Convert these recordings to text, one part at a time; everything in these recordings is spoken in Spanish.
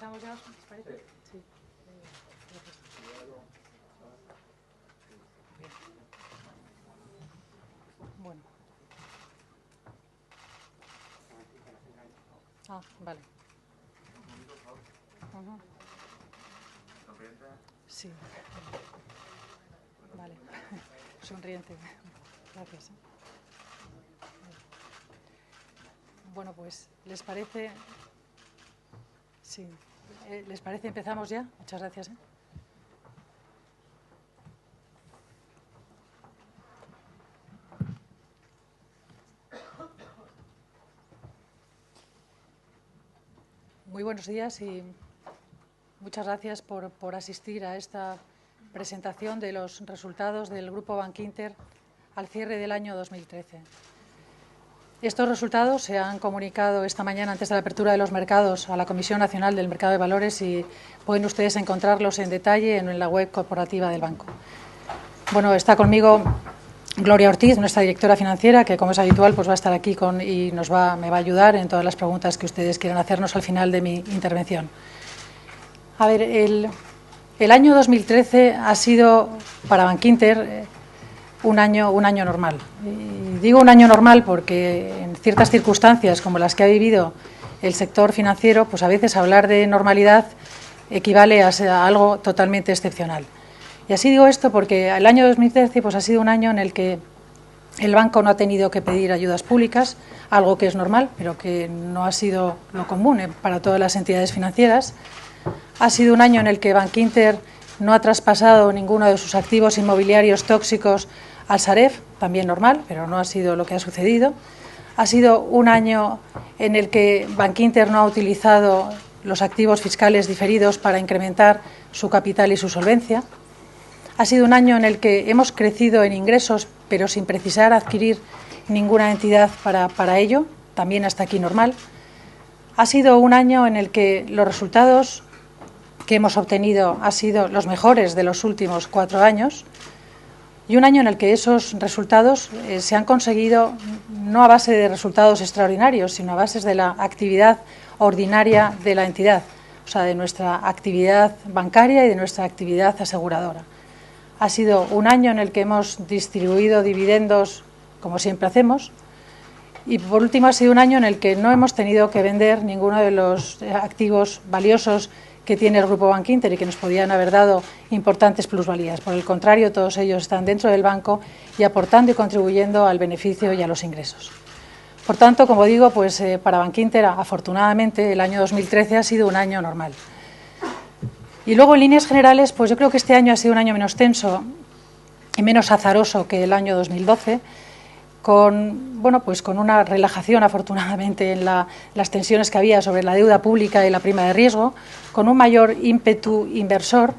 Empezamos ya, ¿os parece? Sí. Bueno. Ah, vale. Sí. Vale. Sonriente. Gracias. Bueno, pues, ¿les parece? Sí. ¿Les parece? ¿Empezamos ya? Muchas gracias. Muy buenos días y muchas gracias por asistir a esta presentación de los resultados del Grupo Bankinter al cierre del año 2013. Estos resultados se han comunicado esta mañana antes de la apertura de los mercados a la Comisión Nacional del Mercado de Valores y pueden ustedes encontrarlos en detalle en la web corporativa del banco. Bueno, está conmigo Gloria Ortiz, nuestra directora financiera, que como es habitual pues va a estar aquí y me va a ayudar en todas las preguntas que ustedes quieran hacernos al final de mi intervención. A ver, el año 2013 ha sido para Bankinter un año normal. Y digo un año normal porque en ciertas circunstancias como las que ha vivido el sector financiero, pues a veces hablar de normalidad equivale a algo totalmente excepcional. Y así digo esto porque el año 2013 pues ha sido un año en el que el banco no ha tenido que pedir ayudas públicas, algo que es normal, pero que no ha sido lo común para todas las entidades financieras. Ha sido un año en el que Bankinter no ha traspasado ninguno de sus activos inmobiliarios tóxicos al Sareb, también normal, pero no ha sido lo que ha sucedido. Ha sido un año en el que Bankinter no ha utilizado los activos fiscales diferidos para incrementar su capital y su solvencia. Ha sido un año en el que hemos crecido en ingresos, pero sin precisar adquirir ninguna entidad para ello, también hasta aquí normal. Ha sido un año en el que los resultados que hemos obtenido han sido los mejores de los últimos 4 años y un año en el que esos resultados se han conseguido no a base de resultados extraordinarios, sino a base de la actividad ordinaria de la entidad, o sea, de nuestra actividad bancaria y de nuestra actividad aseguradora. Ha sido un año en el que hemos distribuido dividendos, como siempre hacemos, y por último ha sido un año en el que no hemos tenido que vender ninguno de los activos valiosos que tiene el Grupo Bankinter y que nos podían haber dado importantes plusvalías. Por el contrario, todos ellos están dentro del banco y aportando y contribuyendo al beneficio y a los ingresos. Por tanto, como digo, pues para Bankinter, afortunadamente, el año 2013 ha sido un año normal. Y luego, en líneas generales, pues yo creo que este año ha sido un año menos tenso y menos azaroso que el año 2012, con una relajación, afortunadamente, en las tensiones que había sobre la deuda pública y la prima de riesgo, con un mayor ímpetu inversor,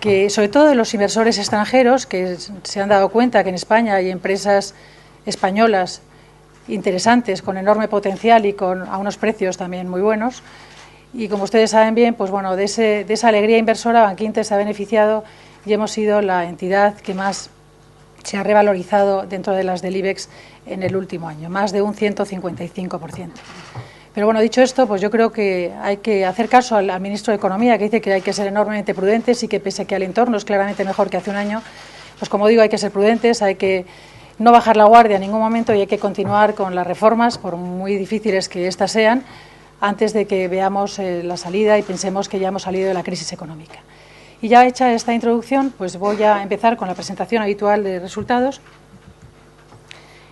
que sobre todo de los inversores extranjeros, que se han dado cuenta que en España hay empresas españolas interesantes, con enorme potencial y a unos precios también muy buenos. Y como ustedes saben bien, pues bueno, de esa alegría inversora, Bankinter se ha beneficiado y hemos sido la entidad que más se ha revalorizado dentro de las del IBEX en el último año, más de un 155%. Pero bueno, dicho esto, pues yo creo que hay que hacer caso al ministro de Economía, que dice que hay que ser enormemente prudentes y que pese a que el entorno es claramente mejor que hace un año, pues como digo, hay que ser prudentes, hay que no bajar la guardia en ningún momento y hay que continuar con las reformas, por muy difíciles que éstas sean, antes de que veamos la salida y pensemos que ya hemos salido de la crisis económica. Y ya hecha esta introducción, pues voy a empezar con la presentación habitual de resultados.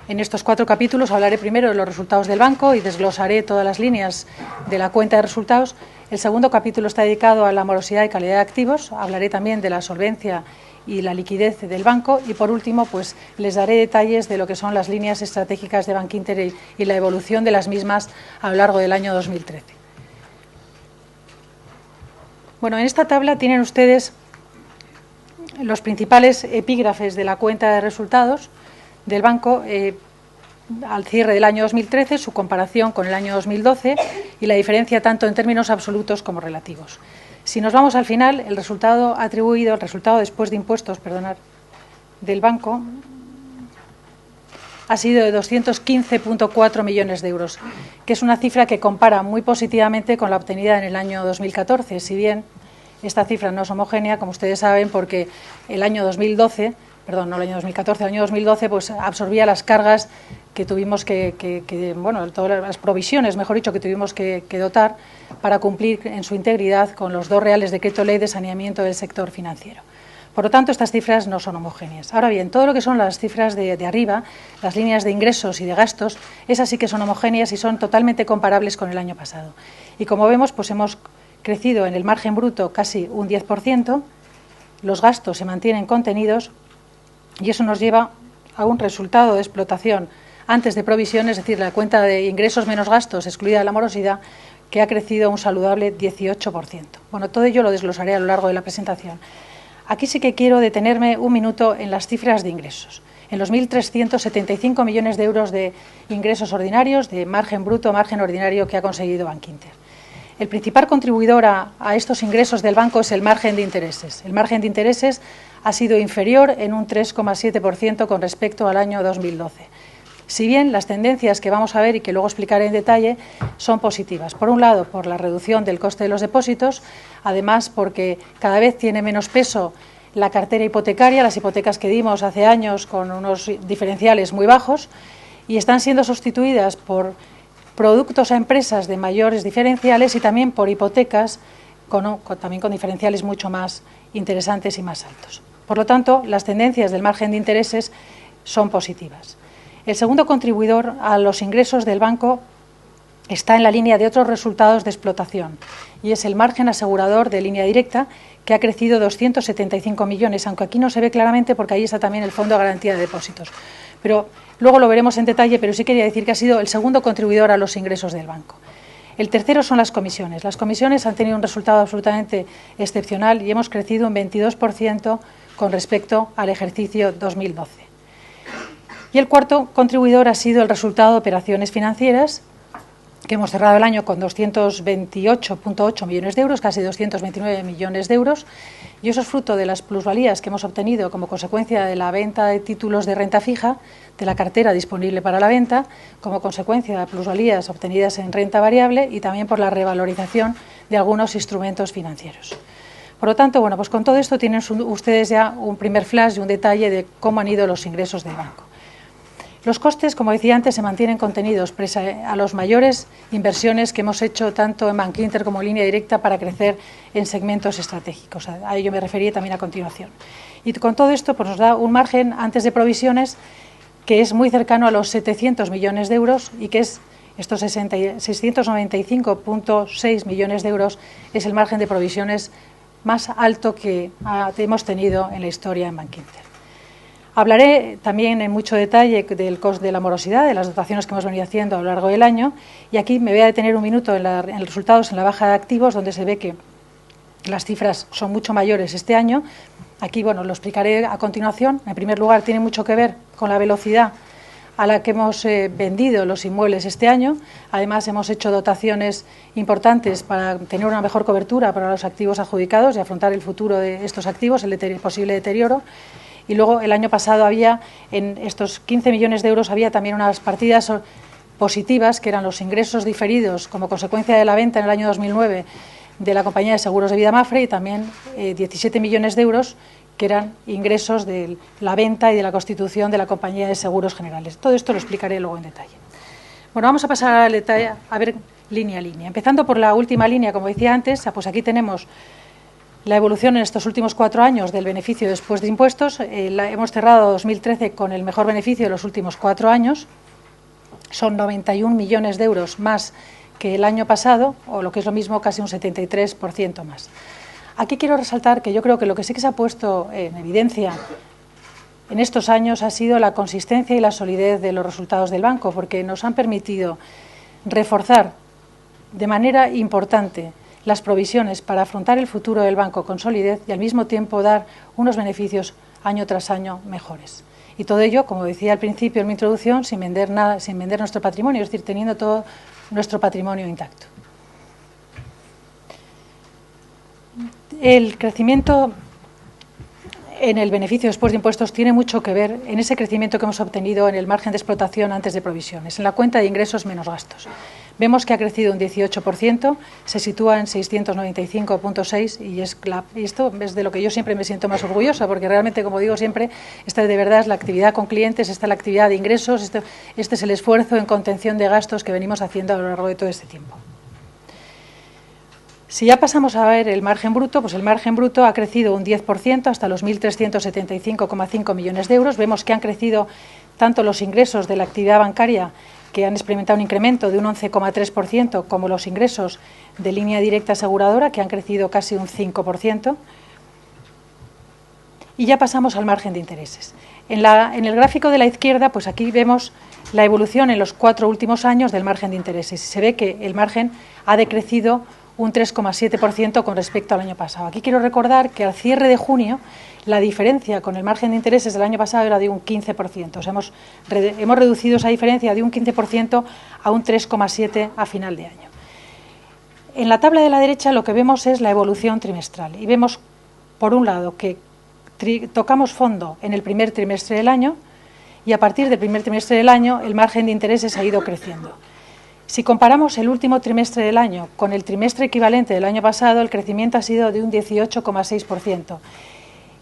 En estos 4 capítulos hablaré primero de los resultados del banco y desglosaré todas las líneas de la cuenta de resultados. El segundo capítulo está dedicado a la morosidad y calidad de activos. Hablaré también de la solvencia y la liquidez del banco y, por último, pues les daré detalles de lo que son las líneas estratégicas de Bankinter y la evolución de las mismas a lo largo del año 2013. Bueno, en esta tabla tienen ustedes los principales epígrafes de la cuenta de resultados del banco al cierre del año 2013, su comparación con el año 2012 y la diferencia tanto en términos absolutos como relativos. Si nos vamos al final, el resultado después de impuestos, del banco, ha sido de 215,4 millones de euros, que es una cifra que compara muy positivamente con la obtenida en el año 2014, si bien esta cifra no es homogénea, como ustedes saben, porque el año 2012, perdón, no el año 2014, el año 2012 pues absorbía las cargas que tuvimos bueno, todas las provisiones, mejor dicho, que tuvimos que dotar para cumplir en su integridad con los dos reales decreto ley de saneamiento del sector financiero. Por lo tanto, estas cifras no son homogéneas. Ahora bien, todo lo que son las cifras de arriba, las líneas de ingresos y de gastos, esas sí que son homogéneas y son totalmente comparables con el año pasado. Y como vemos, pues hemos crecido en el margen bruto casi un 10%, los gastos se mantienen contenidos y eso nos lleva a un resultado de explotación antes de provisiones, es decir, la cuenta de ingresos menos gastos, excluida la morosidad, que ha crecido un saludable 18%. Bueno, todo ello lo desglosaré a lo largo de la presentación. Aquí sí que quiero detenerme un minuto en las cifras de ingresos. En los 1.375 millones de euros de ingresos ordinarios, de margen bruto, margen ordinario que ha conseguido Bankinter. El principal contribuidor a estos ingresos del banco es el margen de intereses. El margen de intereses ha sido inferior en un 3,7% con respecto al año 2012. Si bien las tendencias que vamos a ver y que luego explicaré en detalle son positivas. Por un lado, por la reducción del coste de los depósitos, además porque cada vez tiene menos peso la cartera hipotecaria, las hipotecas que dimos hace años con unos diferenciales muy bajos y están siendo sustituidas por productos a empresas de mayores diferenciales y también por hipotecas también con diferenciales mucho más interesantes y más altos. Por lo tanto, las tendencias del margen de intereses son positivas. El segundo contribuidor a los ingresos del banco está en la línea de otros resultados de explotación y es el margen asegurador de línea directa, que ha crecido 275 millones, aunque aquí no se ve claramente porque ahí está también el Fondo de Garantía de Depósitos. Pero luego lo veremos en detalle, pero sí quería decir que ha sido el segundo contribuidor a los ingresos del banco. El tercero son las comisiones. Las comisiones han tenido un resultado absolutamente excepcional y hemos crecido un 22% con respecto al ejercicio 2012. Y el cuarto contribuidor ha sido el resultado de operaciones financieras, que hemos cerrado el año con 228,8 millones de euros, casi 229 millones de euros, y eso es fruto de las plusvalías que hemos obtenido como consecuencia de la venta de títulos de renta fija, de la cartera disponible para la venta, como consecuencia de plusvalías obtenidas en renta variable y también por la revalorización de algunos instrumentos financieros. Por lo tanto, bueno, pues con todo esto tienen ustedes ya un primer flash y un detalle de cómo han ido los ingresos del banco. Los costes, como decía antes, se mantienen contenidos pese a las mayores inversiones que hemos hecho tanto en Bankinter como en línea directa para crecer en segmentos estratégicos. A ello me referí también a continuación. Y con todo esto pues nos da un margen antes de provisiones que es muy cercano a los 700 millones de euros y que es estos 695,6 millones de euros es el margen de provisiones más alto que hemos tenido en la historia en Bankinter. Hablaré también en mucho detalle del coste de la morosidad, de las dotaciones que hemos venido haciendo a lo largo del año, y aquí me voy a detener un minuto en los resultados en la baja de activos, donde se ve que las cifras son mucho mayores este año. Aquí, bueno, lo explicaré a continuación. En primer lugar, tiene mucho que ver con la velocidad a la que hemos vendido los inmuebles este año. Además, hemos hecho dotaciones importantes para tener una mejor cobertura para los activos adjudicados y afrontar el futuro de estos activos, el posible deterioro. Y luego el año pasado había, en estos 15 millones de euros, había también unas partidas positivas, que eran los ingresos diferidos como consecuencia de la venta en el año 2009 de la compañía de seguros de vida Mapfre y también 17 millones de euros que eran ingresos de la venta y de la constitución de la compañía de seguros generales. Todo esto lo explicaré luego en detalle. Bueno, vamos a pasar al detalle, a ver línea a línea. Empezando por la última línea, como decía antes, pues aquí tenemos la evolución en estos últimos 4 años del beneficio después de impuestos. Hemos cerrado 2013 con el mejor beneficio de los últimos 4 años. Son 91 millones de euros más que el año pasado, o lo que es lo mismo, casi un 73% más. Aquí quiero resaltar que yo creo que lo que sí que se ha puesto en evidencia en estos años ha sido la consistencia y la solidez de los resultados del banco, porque nos han permitido reforzar de manera importante las provisiones para afrontar el futuro del banco con solidez y al mismo tiempo dar unos beneficios año tras año mejores. Y todo ello, como decía al principio en mi introducción, sin vender nada, sin vender nuestro patrimonio, es decir, teniendo todo nuestro patrimonio intacto. El crecimiento en el beneficio después de impuestos tiene mucho que ver en ese crecimiento que hemos obtenido en el margen de explotación antes de provisiones, en la cuenta de ingresos menos gastos. Vemos que ha crecido un 18%, se sitúa en 695,6 y esto es de lo que yo siempre me siento más orgullosa, porque realmente, como digo siempre, esta de verdad es la actividad con clientes, esta es la actividad de ingresos, este es el esfuerzo en contención de gastos que venimos haciendo a lo largo de todo este tiempo. Si ya pasamos a ver el margen bruto, pues el margen bruto ha crecido un 10% hasta los 1.375,5 millones de euros. Vemos que han crecido tanto los ingresos de la actividad bancaria, que han experimentado un incremento de un 11,3%, como los ingresos de línea directa aseguradora, que han crecido casi un 5%. Y ya pasamos al margen de intereses. En el gráfico de la izquierda, pues aquí vemos la evolución en los 4 últimos años del margen de intereses. Se ve que el margen ha decrecido un 3,7% con respecto al año pasado. Aquí quiero recordar que al cierre de junio la diferencia con el margen de intereses del año pasado era de un 15%. O sea, hemos reducido esa diferencia de un 15% a un 3,7% a final de año. En la tabla de la derecha lo que vemos es la evolución trimestral y vemos, por un lado, que tocamos fondo en el primer trimestre del año y a partir del primer trimestre del año el margen de intereses ha ido creciendo. Si comparamos el último trimestre del año con el trimestre equivalente del año pasado, el crecimiento ha sido de un 18,6%.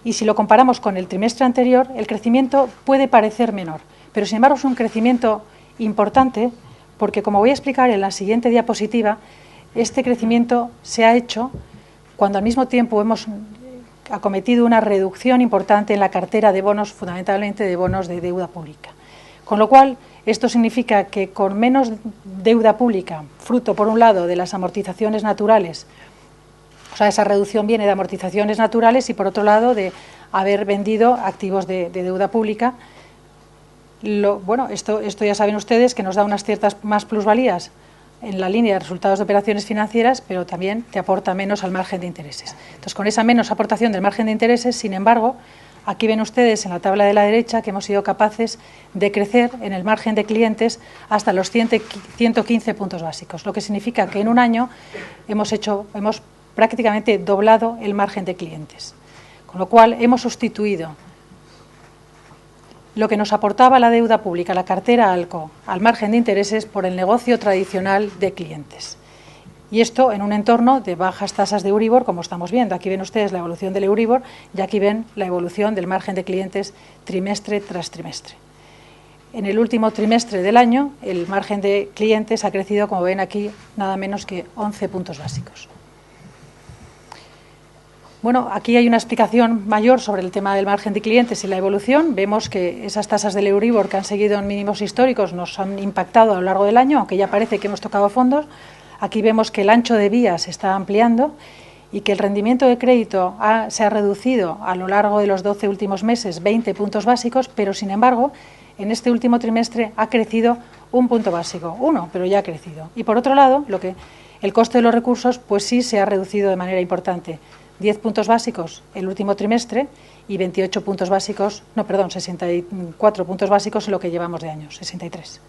Y si lo comparamos con el trimestre anterior, el crecimiento puede parecer menor, pero sin embargo es un crecimiento importante porque, como voy a explicar en la siguiente diapositiva, este crecimiento se ha hecho cuando al mismo tiempo hemos acometido una reducción importante en la cartera de bonos, fundamentalmente de bonos de deuda pública. Con lo cual, esto significa que con menos deuda pública, fruto, por un lado, de las amortizaciones naturales, o sea, esa reducción viene de amortizaciones naturales y, por otro lado, de haber vendido activos de deuda pública. Esto ya saben ustedes que nos da unas ciertas más plusvalías en la línea de resultados de operaciones financieras, pero también te aporta menos al margen de intereses. Entonces, con esa menos aportación del margen de intereses, sin embargo, aquí ven ustedes en la tabla de la derecha que hemos sido capaces de crecer en el margen de clientes hasta los 115 puntos básicos, lo que significa que en un año hemos prácticamente doblado el margen de clientes. Con lo cual hemos sustituido lo que nos aportaba la deuda pública, la cartera ALCO, al margen de intereses por el negocio tradicional de clientes. Y esto en un entorno de bajas tasas de Euribor, como estamos viendo. Aquí ven ustedes la evolución del Euribor y aquí ven la evolución del margen de clientes trimestre tras trimestre. En el último trimestre del año, el margen de clientes ha crecido, como ven aquí, nada menos que 11 puntos básicos. Bueno, aquí hay una explicación mayor sobre el tema del margen de clientes y la evolución. Vemos que esas tasas del Euribor que han seguido en mínimos históricos nos han impactado a lo largo del año, aunque ya parece que hemos tocado fondos. Aquí vemos que el ancho de vía se está ampliando y que el rendimiento de crédito se ha reducido a lo largo de los 12 últimos meses 20 puntos básicos, pero sin embargo, en este último trimestre ha crecido un punto básico, uno, pero ya ha crecido. Y por otro lado, el coste de los recursos pues sí se ha reducido de manera importante. 10 puntos básicos el último trimestre y 64 puntos básicos en lo que llevamos de año, 63.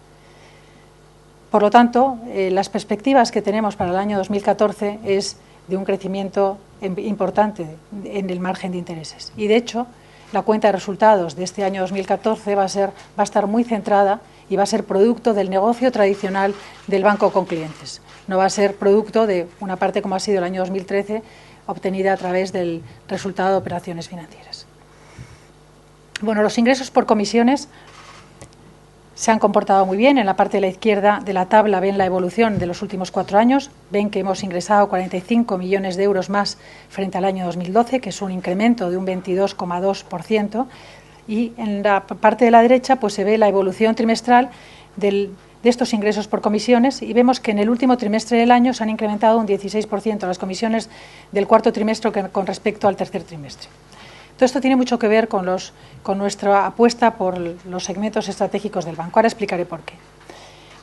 Por lo tanto, las perspectivas que tenemos para el año 2014 es de un crecimiento importante en el margen de intereses. Y, de hecho, la cuenta de resultados de este año 2014 va a estar muy centrada y va a ser producto del negocio tradicional del banco con clientes. No va a ser producto de una parte, como ha sido el año 2013, obtenida a través del resultado de operaciones financieras. Bueno, los ingresos por comisiones se han comportado muy bien. En la parte de la izquierda de la tabla ven la evolución de los últimos 4 años. Ven que hemos ingresado 45 millones de euros más frente al año 2012, que es un incremento de un 22,2%. Y en la parte de la derecha pues se ve la evolución trimestral de estos ingresos por comisiones y vemos que en el último trimestre del año se han incrementado un 16% las comisiones del cuarto trimestre con respecto al tercer trimestre. Todo esto tiene mucho que ver con nuestra apuesta por los segmentos estratégicos del banco. Ahora explicaré por qué.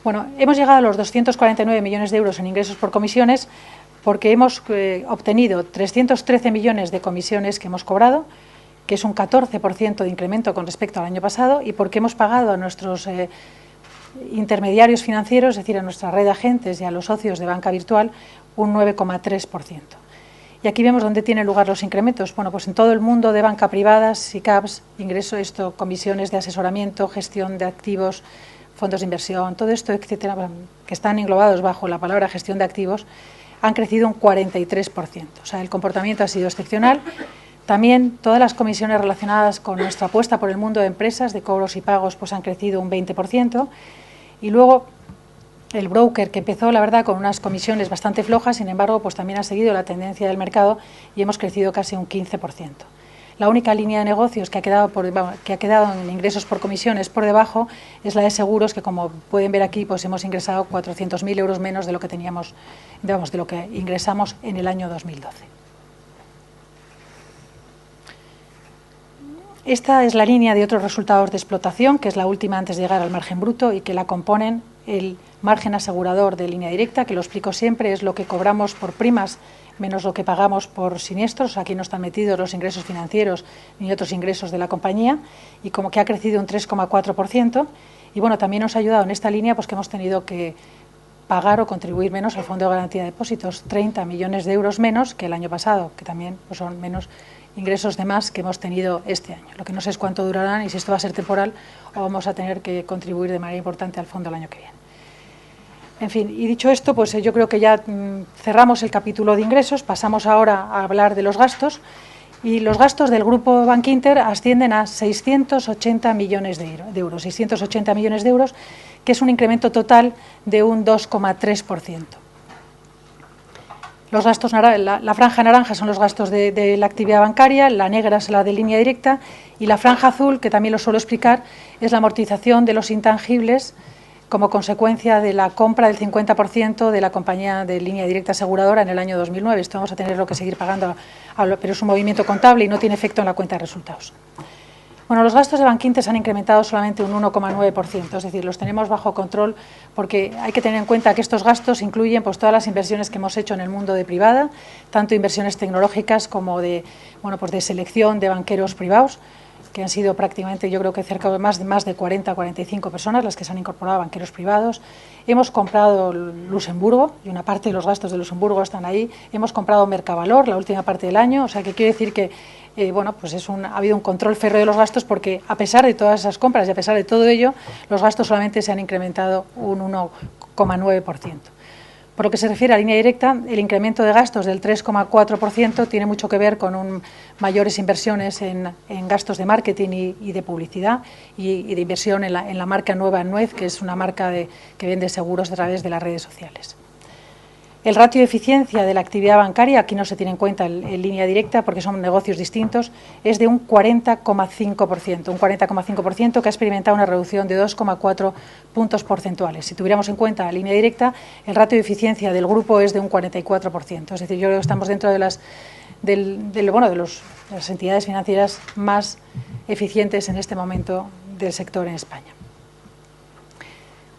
Bueno, hemos llegado a los 249 millones de euros en ingresos por comisiones porque hemos obtenido 313 millones de comisiones que hemos cobrado, que es un 14% de incremento con respecto al año pasado, y porque hemos pagado a nuestros intermediarios financieros, es decir, a nuestra red de agentes y a los socios de banca virtual, un 9,3%. Y aquí vemos dónde tienen lugar los incrementos. Bueno, pues en todo el mundo de banca privada, SICAVs, ingreso, comisiones de asesoramiento, gestión de activos, fondos de inversión, todo esto, etcétera, que están englobados bajo la palabra gestión de activos, han crecido un 43%. O sea, el comportamiento ha sido excepcional. También todas las comisiones relacionadas con nuestra apuesta por el mundo de empresas, de cobros y pagos, pues han crecido un 20%. Y luego el broker, que empezó, la verdad, con unas comisiones bastante flojas, sin embargo, pues también ha seguido la tendencia del mercado y hemos crecido casi un 15%. La única línea de negocios que ha quedado en ingresos por comisiones por debajo es la de seguros, que como pueden ver aquí, pues hemos ingresado 400.000 euros menos de lo que teníamos, de lo que ingresamos en el año 2012. Esta es la línea de otros resultados de explotación, que es la última antes de llegar al margen bruto y que la componen el margen asegurador de línea directa, que lo explico siempre, es lo que cobramos por primas menos lo que pagamos por siniestros. Aquí no están metidos los ingresos financieros ni otros ingresos de la compañía, y como que ha crecido un 3,4%. Y bueno, también nos ha ayudado en esta línea pues que hemos tenido que pagar o contribuir menos al Fondo de Garantía de Depósitos, 30 millones de euros menos que el año pasado, que también pues, son menos ingresos de más que hemos tenido este año. Lo que no sé es cuánto durarán y si esto va a ser temporal o vamos a tener que contribuir de manera importante al fondo el año que viene. En fin, y dicho esto, pues yo creo que ya cerramos el capítulo de ingresos, pasamos ahora a hablar de los gastos, y los gastos del Grupo Bankinter ascienden a 680 millones de euros, 680 millones de euros, que es un incremento total de un 2,3%. Los gastos, la franja naranja son los gastos de la actividad bancaria, la negra es la de línea directa y la franja azul, que también lo suelo explicar, es la amortización de los intangibles como consecuencia de la compra del 50% de la compañía de línea directa aseguradora en el año 2009. Esto vamos a tenerlo que seguir pagando, pero es un movimiento contable y no tiene efecto en la cuenta de resultados. Bueno, los gastos de Bankinter se han incrementado solamente un 1,9%, es decir, los tenemos bajo control porque hay que tener en cuenta que estos gastos incluyen pues, todas las inversiones que hemos hecho en el mundo de privada, tanto inversiones tecnológicas como de selección de banqueros privados, que han sido prácticamente, yo creo que cerca de más de 40 a 45 personas las que se han incorporado a banqueros privados. Hemos comprado Luxemburgo, y una parte de los gastos de Luxemburgo están ahí. Hemos comprado Mercavalor la última parte del año, o sea que quiere decir que pues ha habido un control férreo de los gastos porque a pesar de todas esas compras y a pesar de todo ello, los gastos solamente se han incrementado un 1,9%. Por lo que se refiere a línea directa, el incremento de gastos del 3,4% tiene mucho que ver con mayores inversiones en gastos de marketing y de publicidad y de inversión en la marca nueva Nuez, que es una marca que vende seguros a través de las redes sociales. El ratio de eficiencia de la actividad bancaria, aquí no se tiene en cuenta en línea directa porque son negocios distintos, es de un 40,5%, que ha experimentado una reducción de 2,4 puntos porcentuales. Si tuviéramos en cuenta la línea directa, el ratio de eficiencia del grupo es de un 44%. Es decir, yo creo que estamos dentro de las entidades financieras más eficientes en este momento del sector en España.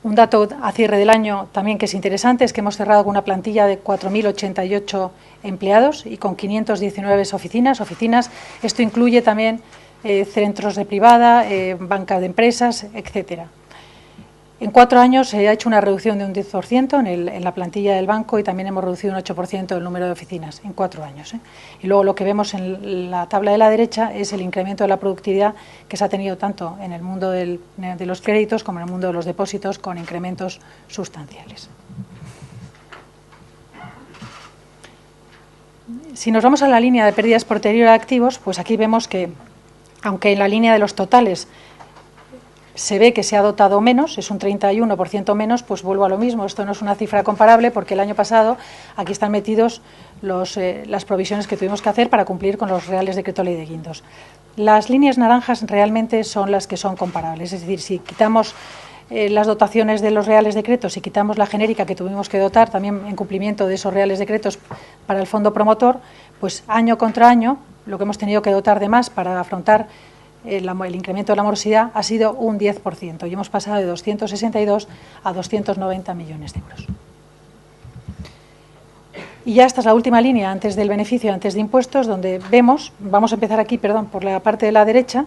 Un dato a cierre del año también que es interesante es que hemos cerrado con una plantilla de 4.088 empleados y con 519 oficinas. Esto incluye también centros de privada, banca de empresas, etcétera. En 4 años se ha hecho una reducción de un 10% en la plantilla del banco y también hemos reducido un 8% el número de oficinas en 4 años. Y luego lo que vemos en la tabla de la derecha es el incremento de la productividad que se ha tenido tanto en el mundo de los créditos como en el mundo de los depósitos, con incrementos sustanciales. Si nos vamos a la línea de pérdidas por deterioro de activos, pues aquí vemos que, aunque en la línea de los totales se ve que se ha dotado menos, es un 31% menos, pues vuelvo a lo mismo, esto no es una cifra comparable porque el año pasado aquí están metidos las provisiones que tuvimos que hacer para cumplir con los reales decreto ley de guindos. Las líneas naranjas realmente son las que son comparables, es decir, si quitamos las dotaciones de los reales decretos y quitamos la genérica que tuvimos que dotar también en cumplimiento de esos reales decretos para el fondo promotor, pues año contra año lo que hemos tenido que dotar de más para afrontar el incremento de la morosidad ha sido un 10% y hemos pasado de 262 a 290 millones de euros. Y ya esta es la última línea antes del beneficio, antes de impuestos, donde vemos, vamos a empezar aquí, por la parte de la derecha,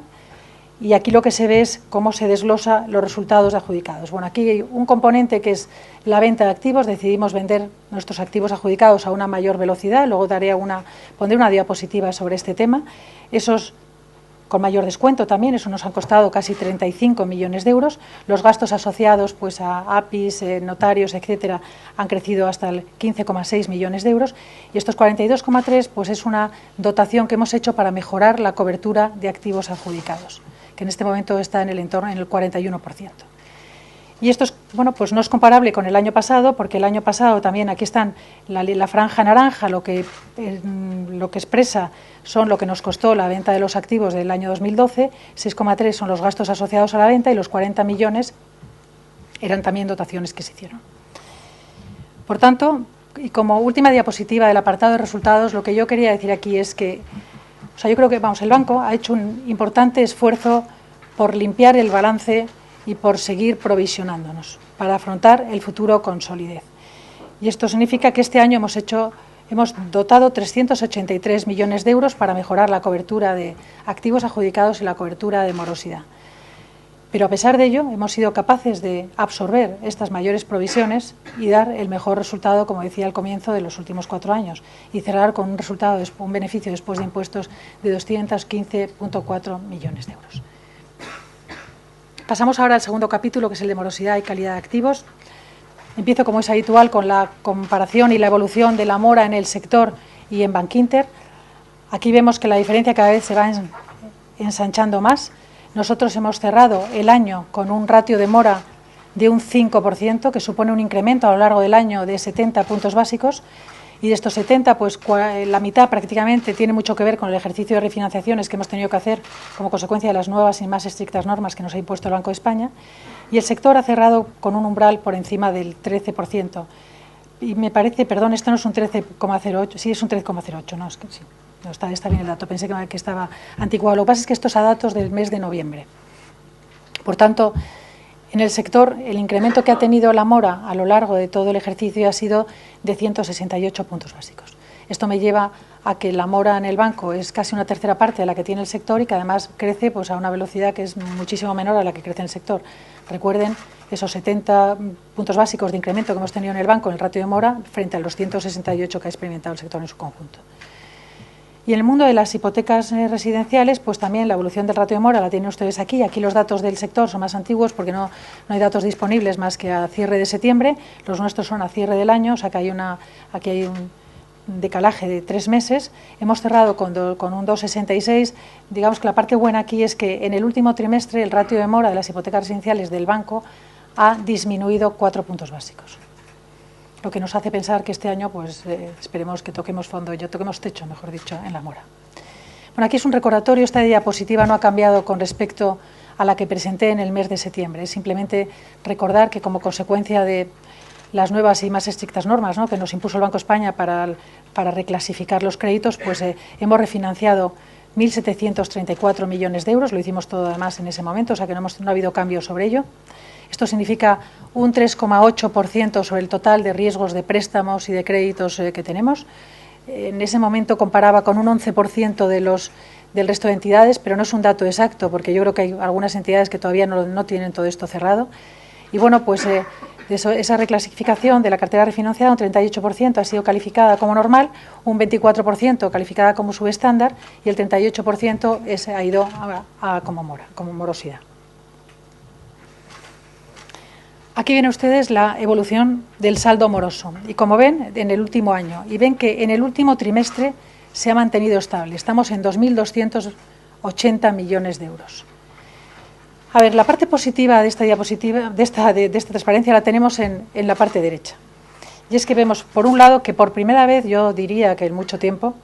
y aquí lo que se ve es cómo se desglosa los resultados de adjudicados. Bueno, aquí hay un componente que es la venta de activos. Decidimos vender nuestros activos adjudicados a una mayor velocidad, luego pondré una diapositiva sobre este tema. Esos con mayor descuento también, eso nos han costado casi 35 millones de euros. Los gastos asociados pues, a APIs, notarios, etcétera, han crecido hasta el 15,6 millones de euros. Y estos 42,3 pues, es una dotación que hemos hecho para mejorar la cobertura de activos adjudicados, que en este momento está en el entorno, en el 41%. Y esto bueno, pues no es comparable con el año pasado, porque el año pasado también, aquí están la franja naranja, lo que expresa son lo que nos costó la venta de los activos del año 2012, 6,3 son los gastos asociados a la venta y los 40 millones eran también dotaciones que se hicieron. Por tanto, y como última diapositiva del apartado de resultados, lo que yo quería decir aquí es que, yo creo que el banco ha hecho un importante esfuerzo por limpiar el balance y por seguir provisionándonos para afrontar el futuro con solidez. Y esto significa que este año hemos dotado 383 millones de euros para mejorar la cobertura de activos adjudicados y la cobertura de morosidad. Pero a pesar de ello, hemos sido capaces de absorber estas mayores provisiones y dar el mejor resultado, como decía al comienzo, de los últimos 4 años y cerrar con un beneficio después de impuestos de 215,4 millones de euros. Pasamos ahora al segundo capítulo, que es el de morosidad y calidad de activos. Empiezo, como es habitual, con la comparación y la evolución de la mora en el sector y en Bankinter. Aquí vemos que la diferencia cada vez se va ensanchando más. Nosotros hemos cerrado el año con un ratio de mora de un 5%, que supone un incremento a lo largo del año de 70 puntos básicos. Y de estos 70, pues la mitad prácticamente tiene mucho que ver con el ejercicio de refinanciaciones que hemos tenido que hacer como consecuencia de las nuevas y más estrictas normas que nos ha impuesto el Banco de España. Y el sector ha cerrado con un umbral por encima del 13%. Y me parece, perdón, esto no es un 13,08, sí es un 13,08, no, es que sí, no, está bien el dato, pensé que estaba anticuado. Lo que pasa es que esto es a datos del mes de noviembre. Por tanto, en el sector, el incremento que ha tenido la mora a lo largo de todo el ejercicio ha sido de 168 puntos básicos. Esto me lleva a que la mora en el banco es casi una tercera parte de la que tiene el sector y que además crece pues, a una velocidad que es muchísimo menor a la que crece en el sector. Recuerden esos 70 puntos básicos de incremento que hemos tenido en el banco en el ratio de mora frente a los 168 que ha experimentado el sector en su conjunto. Y en el mundo de las hipotecas residenciales, pues también la evolución del ratio de mora la tienen ustedes aquí. Aquí los datos del sector son más antiguos porque no hay datos disponibles más que a cierre de septiembre. Los nuestros son a cierre del año, o sea que aquí hay un decalaje de 3 meses. Hemos cerrado con un 2,66. Digamos que la parte buena aquí es que en el último trimestre el ratio de mora de las hipotecas residenciales del banco ha disminuido 4 puntos básicos. Lo que nos hace pensar que este año, pues esperemos que toquemos techo, mejor dicho, en la mora. Bueno, aquí es un recordatorio, esta diapositiva no ha cambiado con respecto a la que presenté en el mes de septiembre. Es simplemente recordar que como consecuencia de las nuevas y más estrictas normas, ¿no?, que nos impuso el Banco de España para reclasificar los créditos, pues hemos refinanciado 1.734 millones de euros, lo hicimos todo además en ese momento, o sea que no ha habido cambio sobre ello. Esto significa un 3,8% sobre el total de riesgos de préstamos y de créditos que tenemos. En ese momento comparaba con un 11% del resto de entidades, pero no es un dato exacto, porque yo creo que hay algunas entidades que todavía no tienen todo esto cerrado. Y bueno, pues esa reclasificación de la cartera refinanciada, un 38% ha sido calificada como normal, un 24% calificada como subestándar y el 38% ha ido como morosidad. Aquí ven ustedes la evolución del saldo moroso y como ven en el último año y ven que en el último trimestre se ha mantenido estable. Estamos en 2.280 millones de euros. A ver, la parte positiva de esta diapositiva, de esta transparencia la tenemos en la parte derecha. Y es que vemos, por un lado, que por primera vez, yo diría que en mucho tiempo,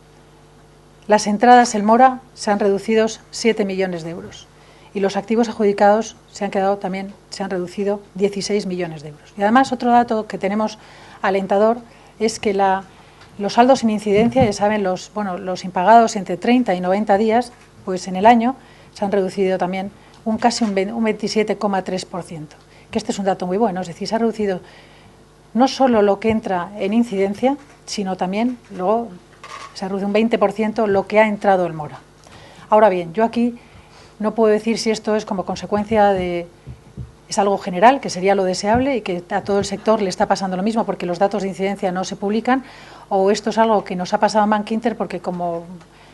las entradas en mora se han reducido 7 millones de euros. Y los activos adjudicados se han reducido 16 millones de euros. Y además, otro dato que tenemos alentador es que los saldos sin incidencia, ya saben, los impagados entre 30 y 90 días, pues en el año se han reducido también casi un 27,3%. Que este es un dato muy bueno, es decir, se ha reducido no solo lo que entra en incidencia, sino también luego se ha reducido un 20% lo que ha entrado en mora. Ahora bien, yo aquí No puedo decir si esto es como consecuencia de... Es algo general, que sería lo deseable y que a todo el sector le está pasando lo mismo porque los datos de incidencia no se publican, o esto es algo que nos ha pasado en Bankinter porque, como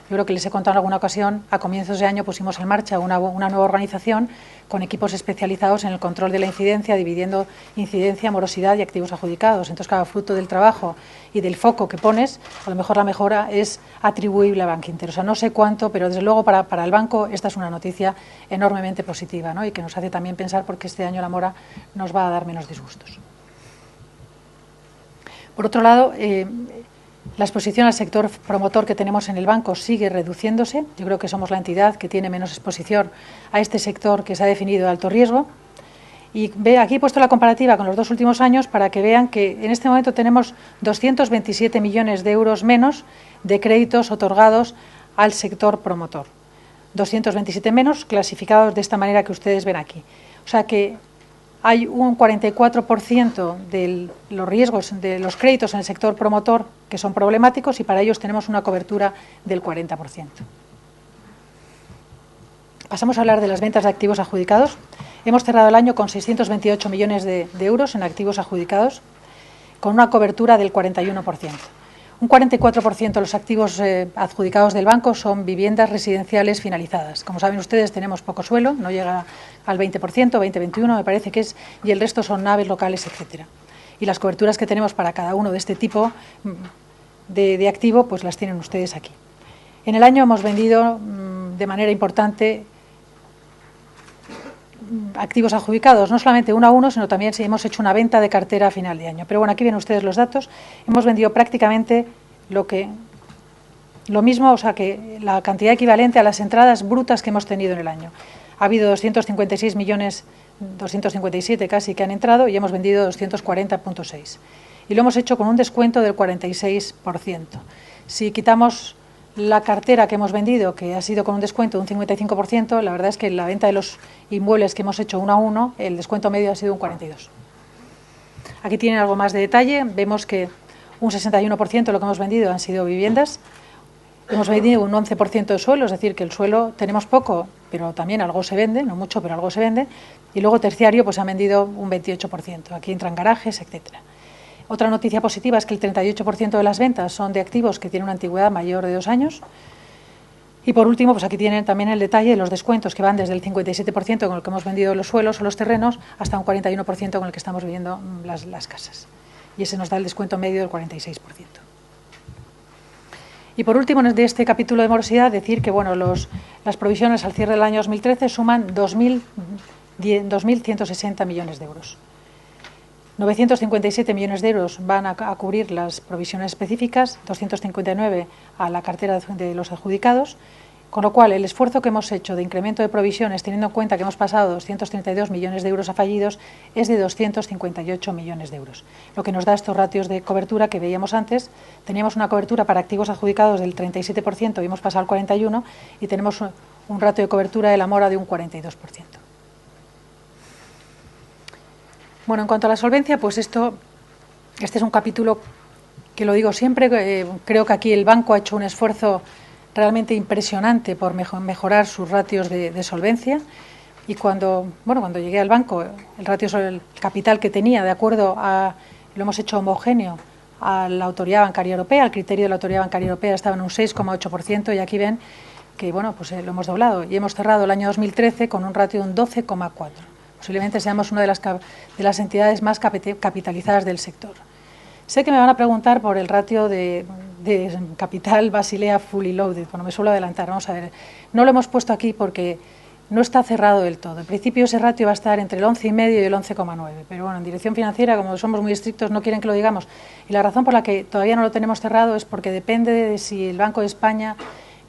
yo creo que les he contado en alguna ocasión, a comienzos de año pusimos en marcha una nueva organización con equipos especializados en el control de la incidencia, dividiendo incidencia, morosidad y activos adjudicados. Entonces, cada fruto del trabajo y del foco que pones, a lo mejor la mejora es atribuible a Bankinter. O sea, no sé cuánto, pero desde luego para el banco esta es una noticia enormemente positiva, ¿no? Y que nos hace también pensar porque este año la mora nos va a dar menos disgustos. Por otro lado, la exposición al sector promotor que tenemos en el banco sigue reduciéndose. Yo creo que somos la entidad que tiene menos exposición a este sector que se ha definido de alto riesgo. Y aquí he puesto la comparativa con los 2 últimos años para que vean que en este momento tenemos 227 millones de euros menos de créditos otorgados al sector promotor. 227 menos clasificados de esta manera que ustedes ven aquí. O sea que hay un 44% de los riesgos de los créditos en el sector promotor que son problemáticos y para ellos tenemos una cobertura del 40%. Pasamos a hablar de las ventas de activos adjudicados. Hemos cerrado el año con 628 millones de euros en activos adjudicados, con una cobertura del 41%. Un 44% de los activos adjudicados del banco son viviendas residenciales finalizadas. Como saben ustedes, tenemos poco suelo, no llega al 20%, 20-21% me parece que es, y el resto son naves, locales, etcétera. Y las coberturas que tenemos para cada uno de este tipo de activo, pues las tienen ustedes aquí. En el año hemos vendido de manera importante activos adjudicados, no solamente uno a uno, sino también si hemos hecho una venta de cartera a final de año. Pero bueno, aquí ven ustedes los datos. Hemos vendido prácticamente lo mismo, o sea que la cantidad equivalente a las entradas brutas que hemos tenido en el año. Ha habido 256 millones, 257 casi que han entrado y hemos vendido 240,6. Y lo hemos hecho con un descuento del 46%. Si quitamos la cartera que hemos vendido, que ha sido con un descuento de un 55%, la verdad es que la venta de los inmuebles que hemos hecho uno a uno, el descuento medio ha sido un 42%. Aquí tienen algo más de detalle. Vemos que un 61% de lo que hemos vendido han sido viviendas. Hemos vendido un 11% de suelo, es decir, que el suelo tenemos poco, pero también algo se vende, no mucho, pero algo se vende. Y luego terciario, pues ha vendido un 28%. Aquí entran garajes, etcétera. Otra noticia positiva es que el 38% de las ventas son de activos que tienen una antigüedad mayor de 2 años. Y por último, pues aquí tienen también el detalle de los descuentos que van desde el 57% con el que hemos vendido los suelos o los terrenos hasta un 41% con el que estamos vendiendo las casas. Y ese nos da el descuento medio del 46%. Y por último, de este capítulo de morosidad, decir que bueno, las provisiones al cierre del año 2013 suman 2.160 millones de euros. 957 millones de euros van a cubrir las provisiones específicas, 259 a la cartera de los adjudicados, con lo cual el esfuerzo que hemos hecho de incremento de provisiones, teniendo en cuenta que hemos pasado 232 millones de euros a fallidos, es de 258 millones de euros. Lo que nos da estos ratios de cobertura que veíamos antes. Teníamos una cobertura para activos adjudicados del 37% y hemos pasado al 41% y tenemos un ratio de cobertura de la mora de un 42%. Bueno, en cuanto a la solvencia, pues este es un capítulo que lo digo siempre, creo que aquí el banco ha hecho un esfuerzo realmente impresionante por mejorar sus ratios de solvencia y cuando llegué al banco, el ratio sobre el capital que tenía, de acuerdo a, lo hemos hecho homogéneo a la Autoridad Bancaria Europea, al criterio de la Autoridad Bancaria Europea estaba en un 6,8% y aquí ven que bueno, pues lo hemos doblado y hemos cerrado el año 2013 con un ratio de un 12,4%. Posiblemente seamos una de las entidades más capitalizadas del sector. Sé que me van a preguntar por el ratio de capital Basilea fully loaded. Bueno, me suelo adelantar. Vamos a ver. No lo hemos puesto aquí porque no está cerrado del todo. En principio ese ratio va a estar entre el 11,5 y el 11,9. Pero bueno, en dirección financiera, como somos muy estrictos, no quieren que lo digamos. Y la razón por la que todavía no lo tenemos cerrado es porque depende de si el Banco de España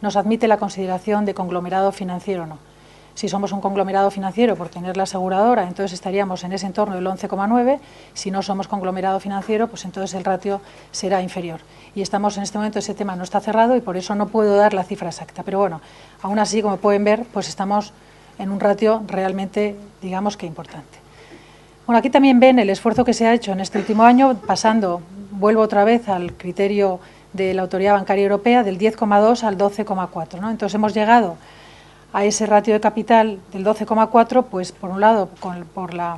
nos admite la consideración de conglomerado financiero o no. Si somos un conglomerado financiero por tener la aseguradora, entonces estaríamos en ese entorno del 11,9. Si no somos conglomerado financiero, pues entonces el ratio será inferior. Y estamos en este momento, ese tema no está cerrado y por eso no puedo dar la cifra exacta. Pero bueno, aún así, como pueden ver, pues estamos en un ratio realmente, digamos que importante. Bueno, aquí también ven el esfuerzo que se ha hecho en este último año, vuelvo otra vez al criterio de la Autoridad Bancaria Europea, del 10,2 al 12,4, ¿no? Entonces hemos llegado a ese ratio de capital del 12,4, pues por un lado por la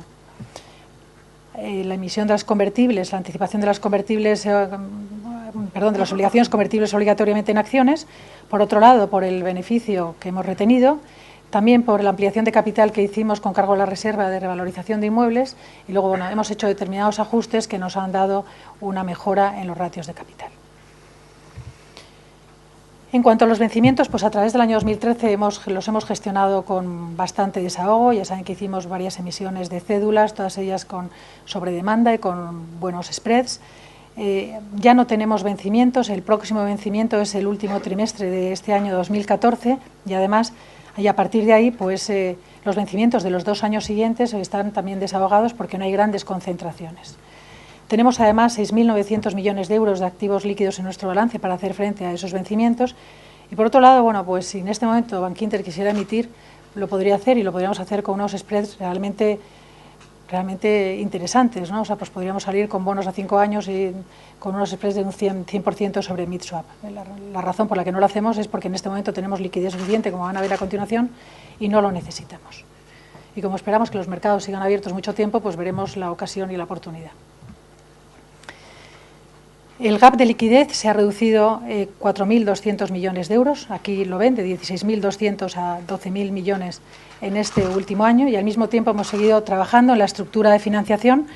emisión de las convertibles, la anticipación de las convertibles, de las obligaciones convertibles obligatoriamente en acciones, por otro lado por el beneficio que hemos retenido, también por la ampliación de capital que hicimos con cargo a la reserva de revalorización de inmuebles y luego bueno, hemos hecho determinados ajustes que nos han dado una mejora en los ratios de capital. En cuanto a los vencimientos, pues a través del año 2013 los hemos gestionado con bastante desahogo. Ya saben que hicimos varias emisiones de cédulas, todas ellas con sobredemanda y con buenos spreads. Ya no tenemos vencimientos, el próximo vencimiento es el último trimestre de este año 2014 y además, y a partir de ahí, pues los vencimientos de los 2 años siguientes están también desahogados porque no hay grandes concentraciones. Tenemos además 6.900 millones de euros de activos líquidos en nuestro balance para hacer frente a esos vencimientos. Y por otro lado, bueno, pues si en este momento Bankinter quisiera emitir, lo podría hacer y lo podríamos hacer con unos spreads realmente interesantes, ¿no? O sea, pues podríamos salir con bonos a 5 años y con unos spreads de un 100% sobre mid-swap. La razón por la que no lo hacemos es porque en este momento tenemos liquidez suficiente, como van a ver a continuación, y no lo necesitamos. Y como esperamos que los mercados sigan abiertos mucho tiempo, pues veremos la ocasión y la oportunidad. El gap de liquidez se ha reducido 4.200 millones de euros, aquí lo ven, de 16.200 a 12.000 millones en este último año y al mismo tiempo hemos seguido trabajando en la estructura de financiación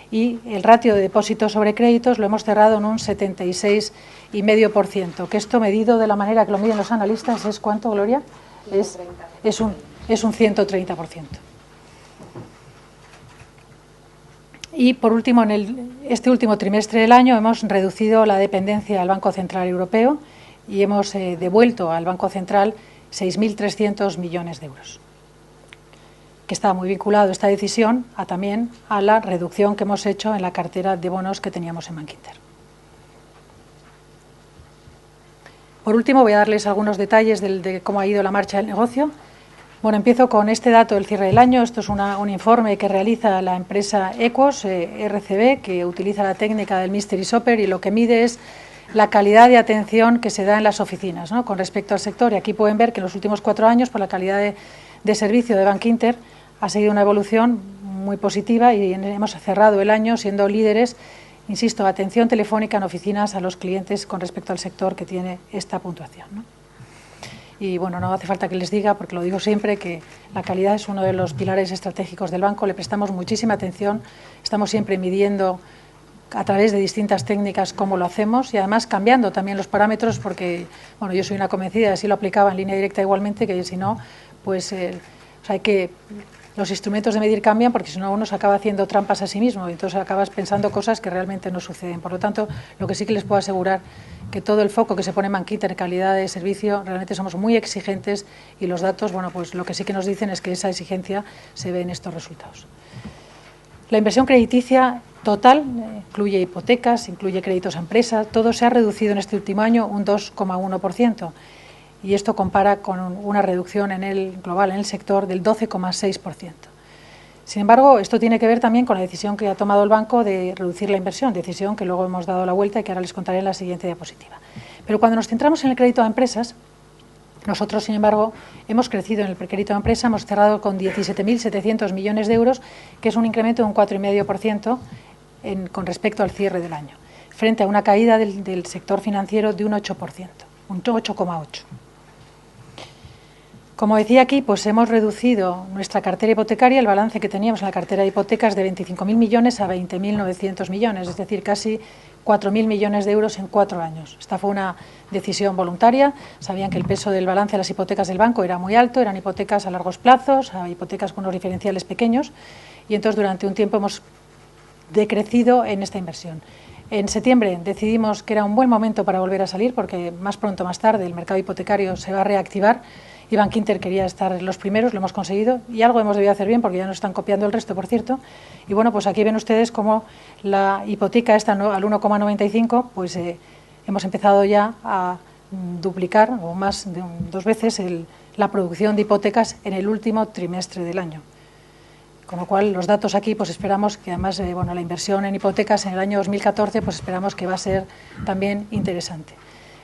y el ratio de depósitos sobre créditos lo hemos cerrado en un 76,5%, que esto medido de la manera que lo miden los analistas es ¿cuánto, Gloria? Es un 130%. Y, por último, en este último trimestre del año hemos reducido la dependencia al Banco Central Europeo y hemos devuelto al Banco Central 6.300 millones de euros, que está muy vinculado esta decisión también a la reducción que hemos hecho en la cartera de bonos que teníamos en Bankinter. Por último, voy a darles algunos detalles de cómo ha ido la marcha del negocio. Bueno, empiezo con este dato del cierre del año. Esto es un informe que realiza la empresa Ecos, RCB, que utiliza la técnica del Mystery Shopper y lo que mide es la calidad de atención que se da en las oficinas, ¿no? Con respecto al sector. Y aquí pueden ver que en los últimos 4 años, por la calidad de servicio de Bankinter, ha seguido una evolución muy positiva y hemos cerrado el año siendo líderes, insisto, atención telefónica en oficinas a los clientes con respecto al sector que tiene esta puntuación, ¿no? Y bueno, no hace falta que les diga, porque lo digo siempre, que la calidad es uno de los pilares estratégicos del banco, le prestamos muchísima atención, estamos siempre midiendo a través de distintas técnicas cómo lo hacemos y además cambiando también los parámetros porque, bueno, yo soy una convencida, así lo aplicaba en línea directa igualmente, que si no, pues los instrumentos de medir cambian porque si no uno se acaba haciendo trampas a sí mismo y entonces acabas pensando cosas que realmente no suceden. Por lo tanto, lo que sí que les puedo asegurar que todo el foco que se pone en Bankinter en calidad de servicio, realmente somos muy exigentes y los datos, bueno, pues lo que sí que nos dicen es que esa exigencia se ve en estos resultados. La inversión crediticia total incluye hipotecas, incluye créditos a empresas, todo se ha reducido en este último año un 2,1%. Y esto compara con una reducción en el global, en el sector, del 12,6%. Sin embargo, esto tiene que ver también con la decisión que ha tomado el banco de reducir la inversión, decisión que luego hemos dado la vuelta y que ahora les contaré en la siguiente diapositiva. Pero cuando nos centramos en el crédito a empresas, nosotros, sin embargo, hemos crecido en el crédito a empresa, hemos cerrado con 17.700 millones de euros, que es un incremento de un 4,5% con respecto al cierre del año, frente a una caída del sector financiero de un 8%, un 8,8%. Como decía aquí, pues hemos reducido nuestra cartera hipotecaria, el balance que teníamos en la cartera de hipotecas de 25.000 millones a 20.900 millones, es decir, casi 4.000 millones de euros en 4 años. Esta fue una decisión voluntaria. Sabían que el peso del balance de las hipotecas del banco era muy alto, eran hipotecas a largos plazos, hipotecas con unos diferenciales pequeños y entonces durante un tiempo hemos decrecido en esta inversión. En septiembre decidimos que era un buen momento para volver a salir porque más pronto o más tarde el mercado hipotecario se va a reactivar y Bankinter quería estar en los primeros, lo hemos conseguido y algo hemos debido hacer bien porque ya nos están copiando el resto, por cierto. Y bueno, pues aquí ven ustedes cómo la hipoteca está al 1,95, pues hemos empezado ya a duplicar o más de 2 veces la producción de hipotecas en el último trimestre del año. Con lo cual, los datos aquí, pues esperamos que además, la inversión en hipotecas en el año 2014, pues esperamos que va a ser también interesante.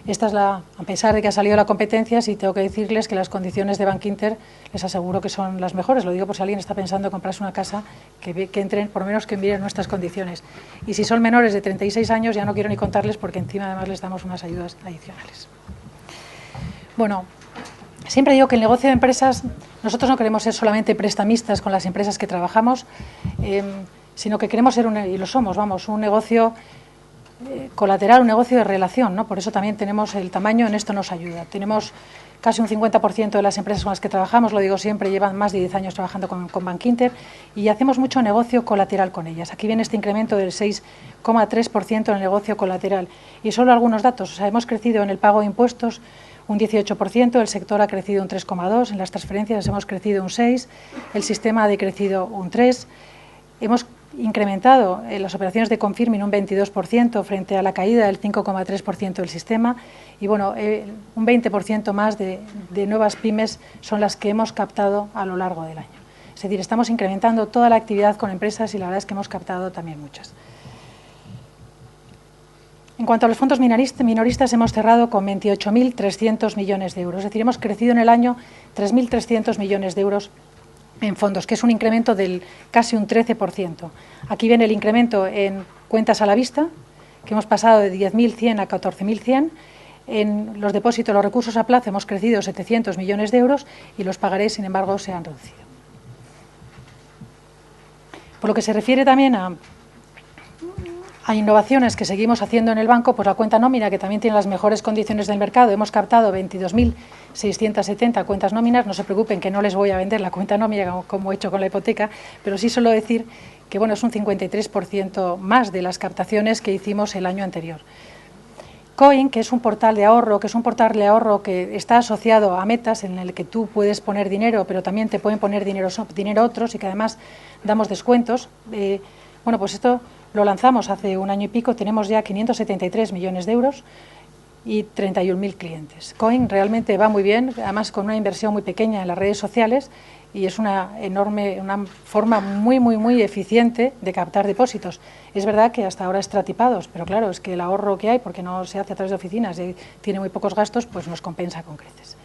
a pesar de que ha salido la competencia, sí tengo que decirles que las condiciones de Bankinter les aseguro que son las mejores. Lo digo por si alguien está pensando en comprarse una casa, que entren, por lo menos que miren nuestras condiciones. Y si son menores de 36 años, ya no quiero ni contarles porque encima además les damos unas ayudas adicionales. Bueno, siempre digo que el negocio de empresas, nosotros no queremos ser solamente prestamistas con las empresas que trabajamos, sino que queremos ser, y lo somos, vamos, un negocio colateral, un negocio de relación, ¿no? Por eso también tenemos el tamaño, en esto nos ayuda. Tenemos casi un 50% de las empresas con las que trabajamos, lo digo siempre, llevan más de 10 años trabajando con Bankinter y hacemos mucho negocio colateral con ellas. Aquí viene este incremento del 6,3% en el negocio colateral. Y solo algunos datos, o sea, hemos crecido en el pago de impuestos un 18%, el sector ha crecido un 3,2%, en las transferencias hemos crecido un 6%, el sistema ha decrecido un 3%, hemos incrementado las operaciones de confirming un 22% frente a la caída del 5,3% del sistema y bueno, un 20% más de nuevas pymes son las que hemos captado a lo largo del año. Es decir, estamos incrementando toda la actividad con empresas y la verdad es que hemos captado también muchas. En cuanto a los fondos minoristas, hemos cerrado con 28.300 millones de euros. Es decir, hemos crecido en el año 3.300 millones de euros en fondos, que es un incremento del casi un 13%. Aquí viene el incremento en cuentas a la vista, que hemos pasado de 10.100 a 14.100. En los depósitos, los recursos a plazo, hemos crecido 700 millones de euros y los pagarés, sin embargo, se han reducido. Por lo que se refiere también a innovaciones que seguimos haciendo en el banco, pues la cuenta nómina, que también tiene las mejores condiciones del mercado, hemos captado 22.670 cuentas nóminas. No se preocupen que no les voy a vender la cuenta nómina como he hecho con la hipoteca, pero sí solo decir que bueno, es un 53% más de las captaciones que hicimos el año anterior. Coin, que es un portal de ahorro, que está asociado a Metas, en el que tú puedes poner dinero, pero también te pueden poner dinero otros y que además damos descuentos. Bueno, pues esto lo lanzamos hace un año y pico, tenemos ya 573 millones de euros y 31.000 clientes. Coin realmente va muy bien, además con una inversión muy pequeña en las redes sociales y es una forma muy eficiente de captar depósitos. Es verdad que hasta ahora estratipados, pero claro, es que el ahorro que hay, porque no se hace a través de oficinas y tiene muy pocos gastos, pues nos compensa con creces.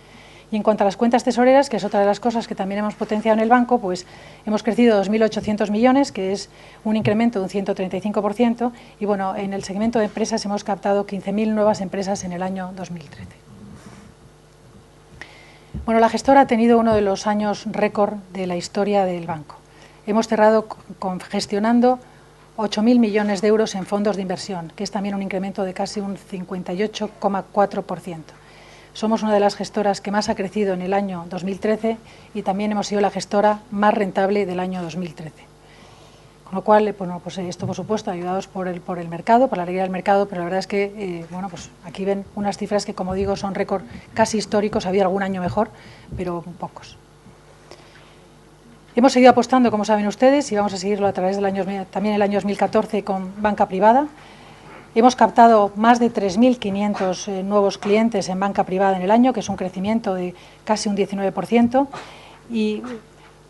Y en cuanto a las cuentas tesoreras, que es otra de las cosas que también hemos potenciado en el banco, pues hemos crecido 2.800 millones, que es un incremento de un 135%, y bueno, en el segmento de empresas hemos captado 15.000 nuevas empresas en el año 2013. Bueno, la gestora ha tenido uno de los años récord de la historia del banco. Hemos cerrado gestionando 8.000 millones de euros en fondos de inversión, que es también un incremento de casi un 58,4%. Somos una de las gestoras que más ha crecido en el año 2013 y también hemos sido la gestora más rentable del año 2013. Con lo cual, bueno, pues esto por supuesto ayudados por el mercado, por la alegría del mercado, pero la verdad es que bueno, pues aquí ven unas cifras que, como digo, son récord casi históricos. Había algún año mejor, pero pocos. Hemos seguido apostando, como saben ustedes, y vamos a seguirlo a través del año, también el año 2014 con banca privada. Hemos captado más de 3.500 nuevos clientes en banca privada en el año, que es un crecimiento de casi un 19%, y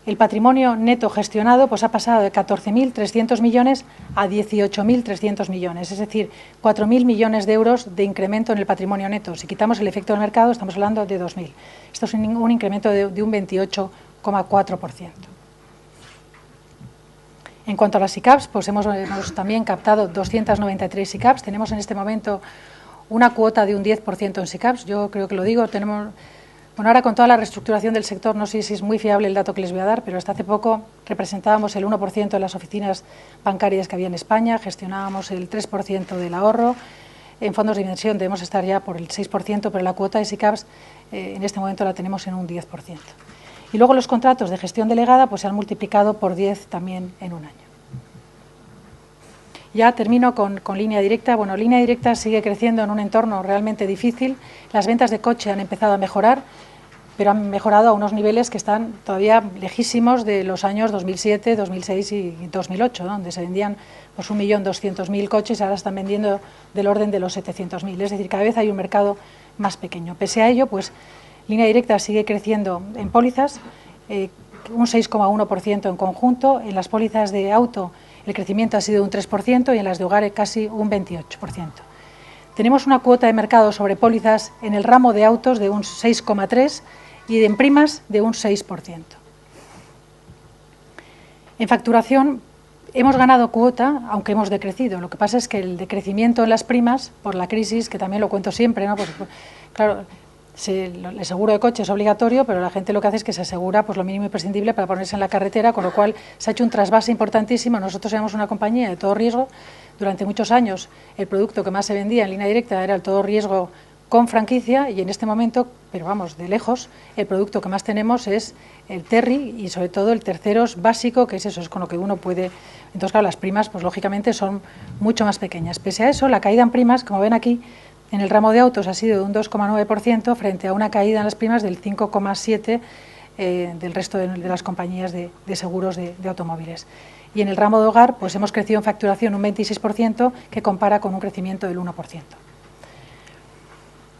el patrimonio neto gestionado pues ha pasado de 14.300 millones a 18.300 millones, es decir, 4.000 millones de euros de incremento en el patrimonio neto. Si quitamos el efecto del mercado, estamos hablando de 2.000. Esto es un incremento de un 28,4%. En cuanto a las SICAVs, pues hemos también captado 293 SICAVs. Tenemos en este momento una cuota de un 10% en SICAVs. Yo creo que lo digo, tenemos... Bueno, ahora con toda la reestructuración del sector, no sé si es muy fiable el dato que les voy a dar, pero hasta hace poco representábamos el 1% de las oficinas bancarias que había en España, gestionábamos el 3% del ahorro. En fondos de inversión debemos estar ya por el 6%, pero la cuota de SICAVs en este momento la tenemos en un 10%. Y luego los contratos de gestión delegada pues se han multiplicado por 10 también en un año. Ya termino con línea directa. Bueno, línea directa sigue creciendo en un entorno realmente difícil. Las ventas de coche han empezado a mejorar, pero han mejorado a unos niveles que están todavía lejísimos de los años 2007, 2006 y 2008, donde se vendían pues 1.200.000 coches, ahora están vendiendo del orden de los 700.000. Es decir, cada vez hay un mercado más pequeño. Pese a ello, pues línea directa sigue creciendo en pólizas, un 6,1% en conjunto. En las pólizas de auto el crecimiento ha sido un 3% y en las de hogar casi un 28%. tenemos una cuota de mercado sobre pólizas en el ramo de autos de un 6,3% y en primas de un 6%. En facturación hemos ganado cuota, aunque hemos decrecido. Lo que pasa es que el decrecimiento en las primas, por la crisis, que también lo cuento siempre, ¿no? Pues, claro, el seguro de coche es obligatorio, pero la gente lo que hace es que se asegura pues, lo mínimo imprescindible para ponerse en la carretera, con lo cual se ha hecho un trasvase importantísimo. Nosotros éramos una compañía de todo riesgo. Durante muchos años el producto que más se vendía en línea directa era el todo riesgo con franquicia, y en este momento, pero vamos, de lejos, el producto que más tenemos es el Terry y sobre todo el terceros básico, que es eso, es con lo que uno puede. Entonces, claro, las primas, pues lógicamente son mucho más pequeñas. Pese a eso, la caída en primas, como ven aquí, en el ramo de autos ha sido de un 2,9% frente a una caída en las primas del 5,7% del resto de las compañías de seguros de automóviles. Y en el ramo de hogar, pues hemos crecido en facturación un 26%, que compara con un crecimiento del 1%.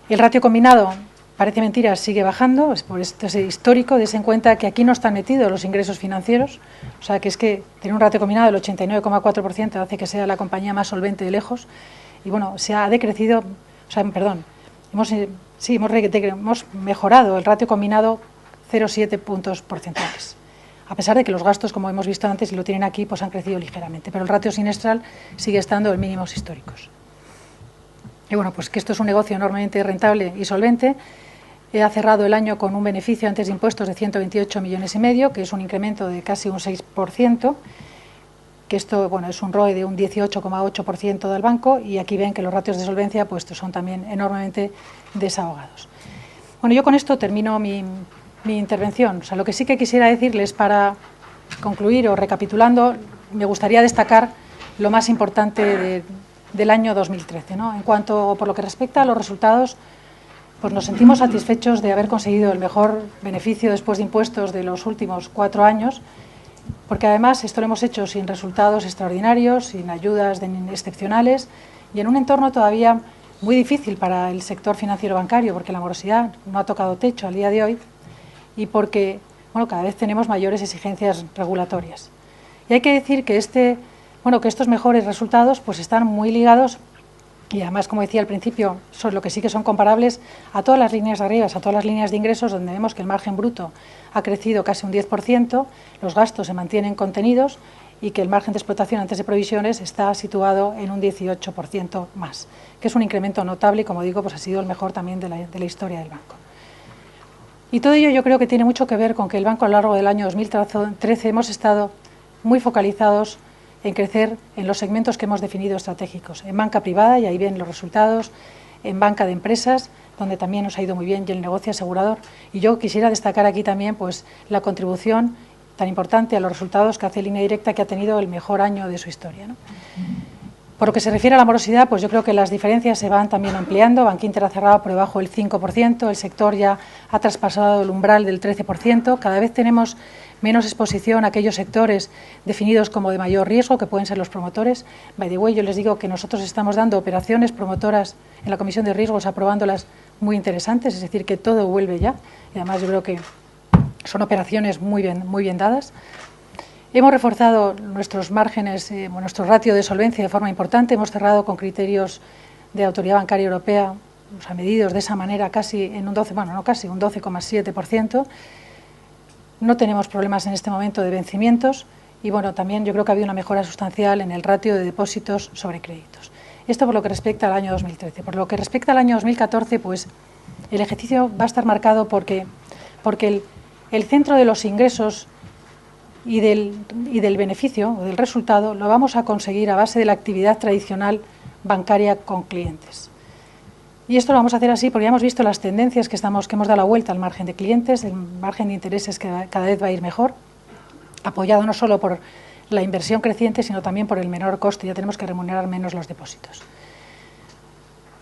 El ratio combinado, parece mentira, sigue bajando, es por esto es histórico. Des en cuenta que aquí no están metidos los ingresos financieros, o sea que es que tener un ratio combinado del 89,4% hace que sea la compañía más solvente de lejos. Y bueno, se ha decrecido, o sea, perdón, hemos mejorado el ratio combinado 0,7 puntos porcentuales. A pesar de que los gastos, como hemos visto antes y lo tienen aquí, pues han crecido ligeramente, pero el ratio sinestral sigue estando en mínimos históricos. Y bueno, pues que esto es un negocio enormemente rentable y solvente. Ha cerrado el año con un beneficio antes de impuestos de 128,5 millones, que es un incremento de casi un 6%, que esto bueno, es un ROE de un 18,8% del banco, y aquí ven que los ratios de solvencia pues, son también enormemente desahogados. Bueno, yo con esto termino mi intervención. O sea, lo que sí que quisiera decirles para concluir o recapitulando, me gustaría destacar lo más importante del año 2013, ¿no? En cuanto, por lo que respecta a los resultados, pues nos sentimos satisfechos de haber conseguido el mejor beneficio después de impuestos de los últimos 4 años, porque además esto lo hemos hecho sin resultados extraordinarios, sin ayudas excepcionales y en un entorno todavía muy difícil para el sector financiero bancario, porque la morosidad no ha tocado techo al día de hoy y porque bueno, cada vez tenemos mayores exigencias regulatorias. Y hay que decir que que estos mejores resultados pues están muy ligados, y además, como decía al principio, son lo que sí que son comparables a todas las líneas de arriba, a todas las líneas de ingresos, donde vemos que el margen bruto ha crecido casi un 10%, los gastos se mantienen contenidos y que el margen de explotación antes de provisiones está situado en un 18% más, que es un incremento notable y, como digo, pues ha sido el mejor también de la historia del banco. Y todo ello yo creo que tiene mucho que ver con que el banco a lo largo del año 2013 hemos estado muy focalizados en crecer en los segmentos que hemos definido estratégicos, en banca privada, y ahí ven los resultados, en banca de empresas, donde también nos ha ido muy bien, y el negocio asegurador. Y yo quisiera destacar aquí también pues, la contribución tan importante a los resultados que hace Línea Directa, que ha tenido el mejor año de su historia, ¿no? Por lo que se refiere a la morosidad, pues yo creo que las diferencias se van también ampliando. Bankinter ha cerrado por debajo del 5%, el sector ya ha traspasado el umbral del 13%, cada vez tenemos menos exposición a aquellos sectores definidos como de mayor riesgo, que pueden ser los promotores. By the way, yo les digo que nosotros estamos dando operaciones promotoras en la Comisión de Riesgos, aprobándolas muy interesantes, es decir, que todo vuelve ya. Y además yo creo que son operaciones muy bien dadas. Hemos reforzado nuestros márgenes, nuestro ratio de solvencia de forma importante. Hemos cerrado con criterios de Autoridad Bancaria Europea, o sea, medidos de esa manera casi en un 12, bueno, no casi, un 12,7%. No tenemos problemas en este momento de vencimientos y bueno, también yo creo que ha habido una mejora sustancial en el ratio de depósitos sobre créditos. Esto por lo que respecta al año 2013. Por lo que respecta al año 2014, pues el ejercicio va a estar marcado porque el centro de los ingresos y del beneficio o del resultado lo vamos a conseguir a base de la actividad tradicional bancaria con clientes. Y esto lo vamos a hacer así porque ya hemos visto las tendencias que hemos dado la vuelta al margen de clientes, el margen de intereses que cada vez va a ir mejor, apoyado no solo por la inversión creciente, sino también por el menor coste. Ya tenemos que remunerar menos los depósitos.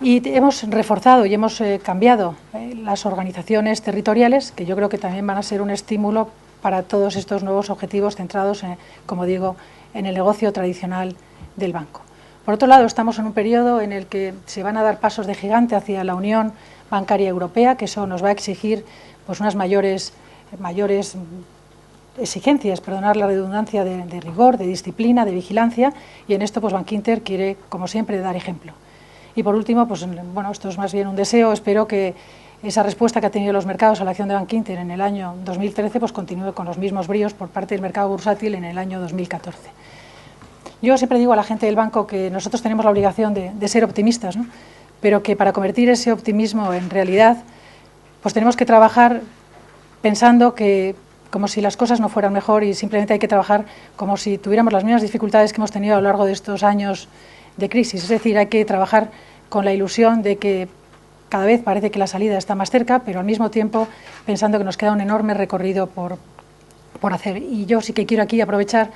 Y hemos reforzado y hemos cambiado las organizaciones territoriales, que yo creo que también van a ser un estímulo para todos estos nuevos objetivos centrados, como digo, en el negocio tradicional del banco. Por otro lado, estamos en un periodo en el que se van a dar pasos de gigante hacia la Unión Bancaria Europea, que eso nos va a exigir pues, unas mayores exigencias, perdonar la redundancia, de rigor, de disciplina, de vigilancia, y en esto pues Bankinter quiere, como siempre, dar ejemplo. Y por último, pues bueno, esto es más bien un deseo, espero que esa respuesta que ha tenido los mercados a la acción de Bankinter en el año 2013 pues continúe con los mismos bríos por parte del mercado bursátil en el año 2014. Yo siempre digo a la gente del banco que nosotros tenemos la obligación de ser optimistas, ¿no? Pero que para convertir ese optimismo en realidad, pues tenemos que trabajar pensando que como si las cosas no fueran mejor y simplemente hay que trabajar como si tuviéramos las mismas dificultades que hemos tenido a lo largo de estos años de crisis. Es decir, hay que trabajar con la ilusión de que cada vez parece que la salida está más cerca, pero al mismo tiempo pensando que nos queda un enorme recorrido por hacer. Y yo sí que quiero aquí aprovechar